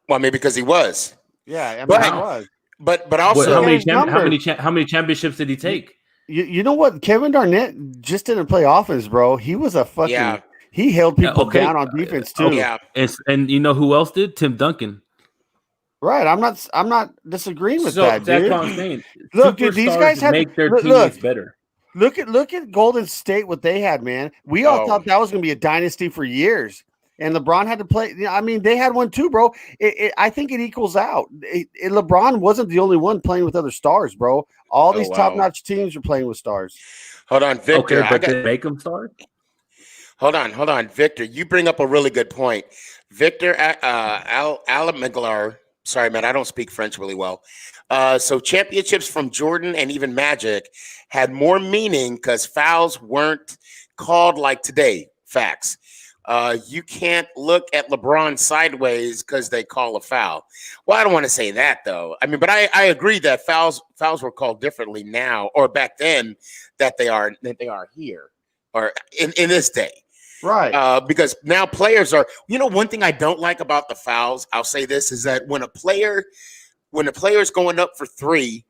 Well, maybe because he was. Yeah, I mean, he was. But also, how many championships did he take? You know what? Kevin Garnett just didn't play offense, bro. He was a fucking. Yeah. He held people down on defense too. Yeah, and you know who else did? Tim Duncan. Right. I'm not disagreeing with that, dude. That's what I'm saying. Look, dude, these guys had make their teammates better. Look at Golden State, what they had, man. We all thought that was going to be a dynasty for years. And LeBron had to play. I mean, they had one too, bro. I think it equals out. LeBron wasn't the only one playing with other stars, bro. All Oh these wow. top-notch teams are playing with stars. Hold on, Victor. Okay, but they make them stars. Hold on, Victor. You bring up a really good point. Victor Alamiglar. Sorry, man, I don't speak French really well. So championships from Jordan and even Magic had more meaning because fouls weren't called like today. Facts. You can't look at LeBron sideways because they call a foul. Well, I don't want to say that though. I mean, but I agree that fouls were called differently now or back then that they are here or in this day. Right. Because now players are, one thing I don't like about the fouls, I'll say this, is that when a player is going up for three,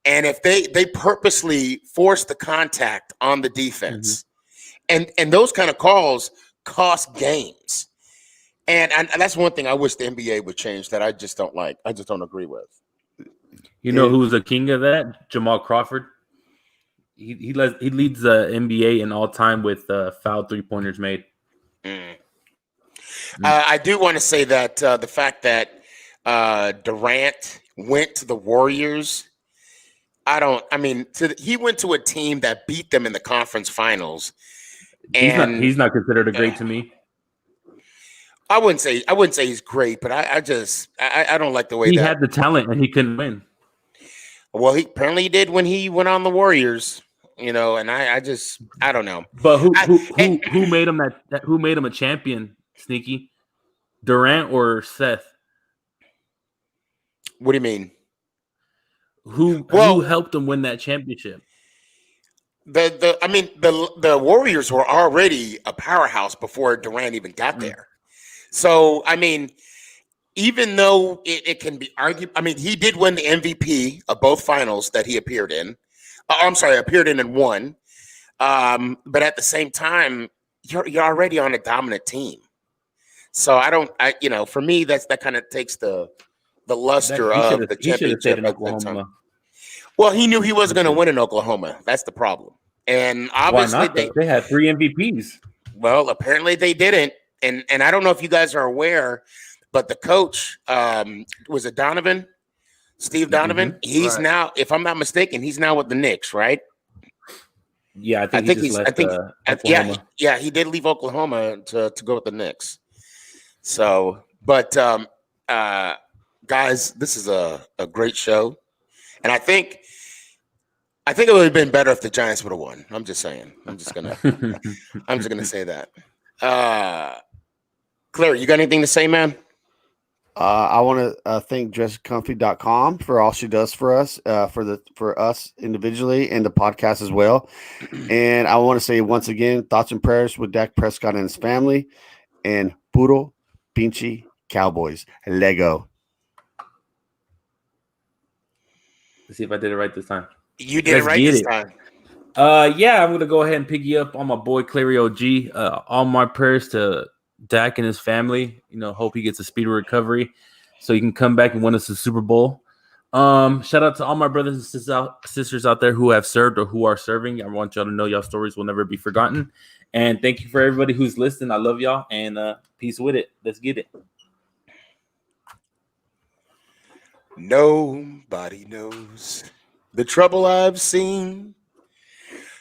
and if they purposely force the contact on the defense, and those kind of calls cost games. And that's one thing I wish the NBA would change that I just don't like. I just don't agree with. You know who's the king of that? Jamal Crawford. He leads the NBA in all time with foul 3-pointers made. I do want to say that the fact that Durant went to the Warriors, he went to a team that beat them in the conference finals. And he's not considered a great to me. I wouldn't say he's great, but I don't like the way he had the talent and he couldn't win. Well, he apparently did when he went on the Warriors, and I don't know. But who made him who made him a champion, Sneaky? Durant or Seth? What do you mean? Who helped him win that championship? The Warriors were already a powerhouse before Durant even got there. So, even though it can be argued, he did win the MVP of both finals that he appeared in. Appeared in and won. But at the same time, you're already on a dominant team. So for me, that kind of takes the luster of the championship. In Oklahoma. Well, he knew he wasn't going to win in Oklahoma. That's the problem. And obviously they had 3 MVPs. Well, apparently they didn't. And I don't know if you guys are aware, but the coach was it Donovan, Steve Donovan. He's now, if I'm not mistaken, he's now with the Knicks, right? Yeah, I think he left Oklahoma. Yeah, he did leave Oklahoma to go with the Knicks. So, but guys, this is a great show, and I think it would have been better if the Giants would have won. I'm just saying. I'm just gonna say that. Claire, you got anything to say, man? I want to thank dresscomfy.com for all she does for us, for us individually and the podcast as well. And I want to say once again, thoughts and prayers with Dak Prescott and his family, and puro pinche Cowboys. Lego. Let's see if I did it right this time. You did it right this time. Yeah, I'm gonna go ahead and piggy up on my boy Clary OG. All my prayers to Dak and his family. Hope he gets a speedy recovery so he can come back and win us the Super Bowl. Shout out to all my brothers and sisters out there who have served or who are serving. I want y'all to know y'all stories will never be forgotten. And thank you for everybody who's listening. I love y'all, and peace with it. Let's get it. Nobody knows the trouble I've seen.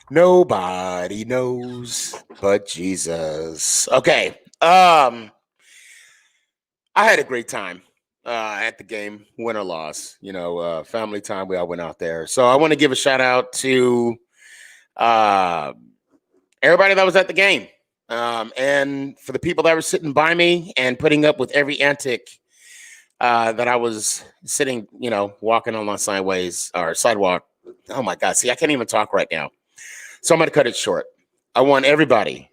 Nobody knows but Jesus. Okay. I had a great time at the game, win or loss. Family time. We all went out there. So I want to give a shout out to everybody that was at the game, and for the people that were sitting by me and putting up with every antic that I was sitting, walking on my sidewalk. Oh my God! See, I can't even talk right now. So I'm going to cut it short. I want everybody,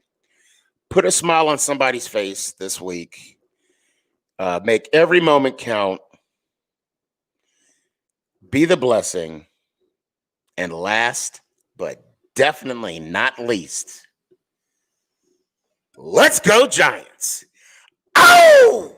put a smile on somebody's face this week. Make every moment count. Be the blessing. And last, but definitely not least, let's go Giants. Oh!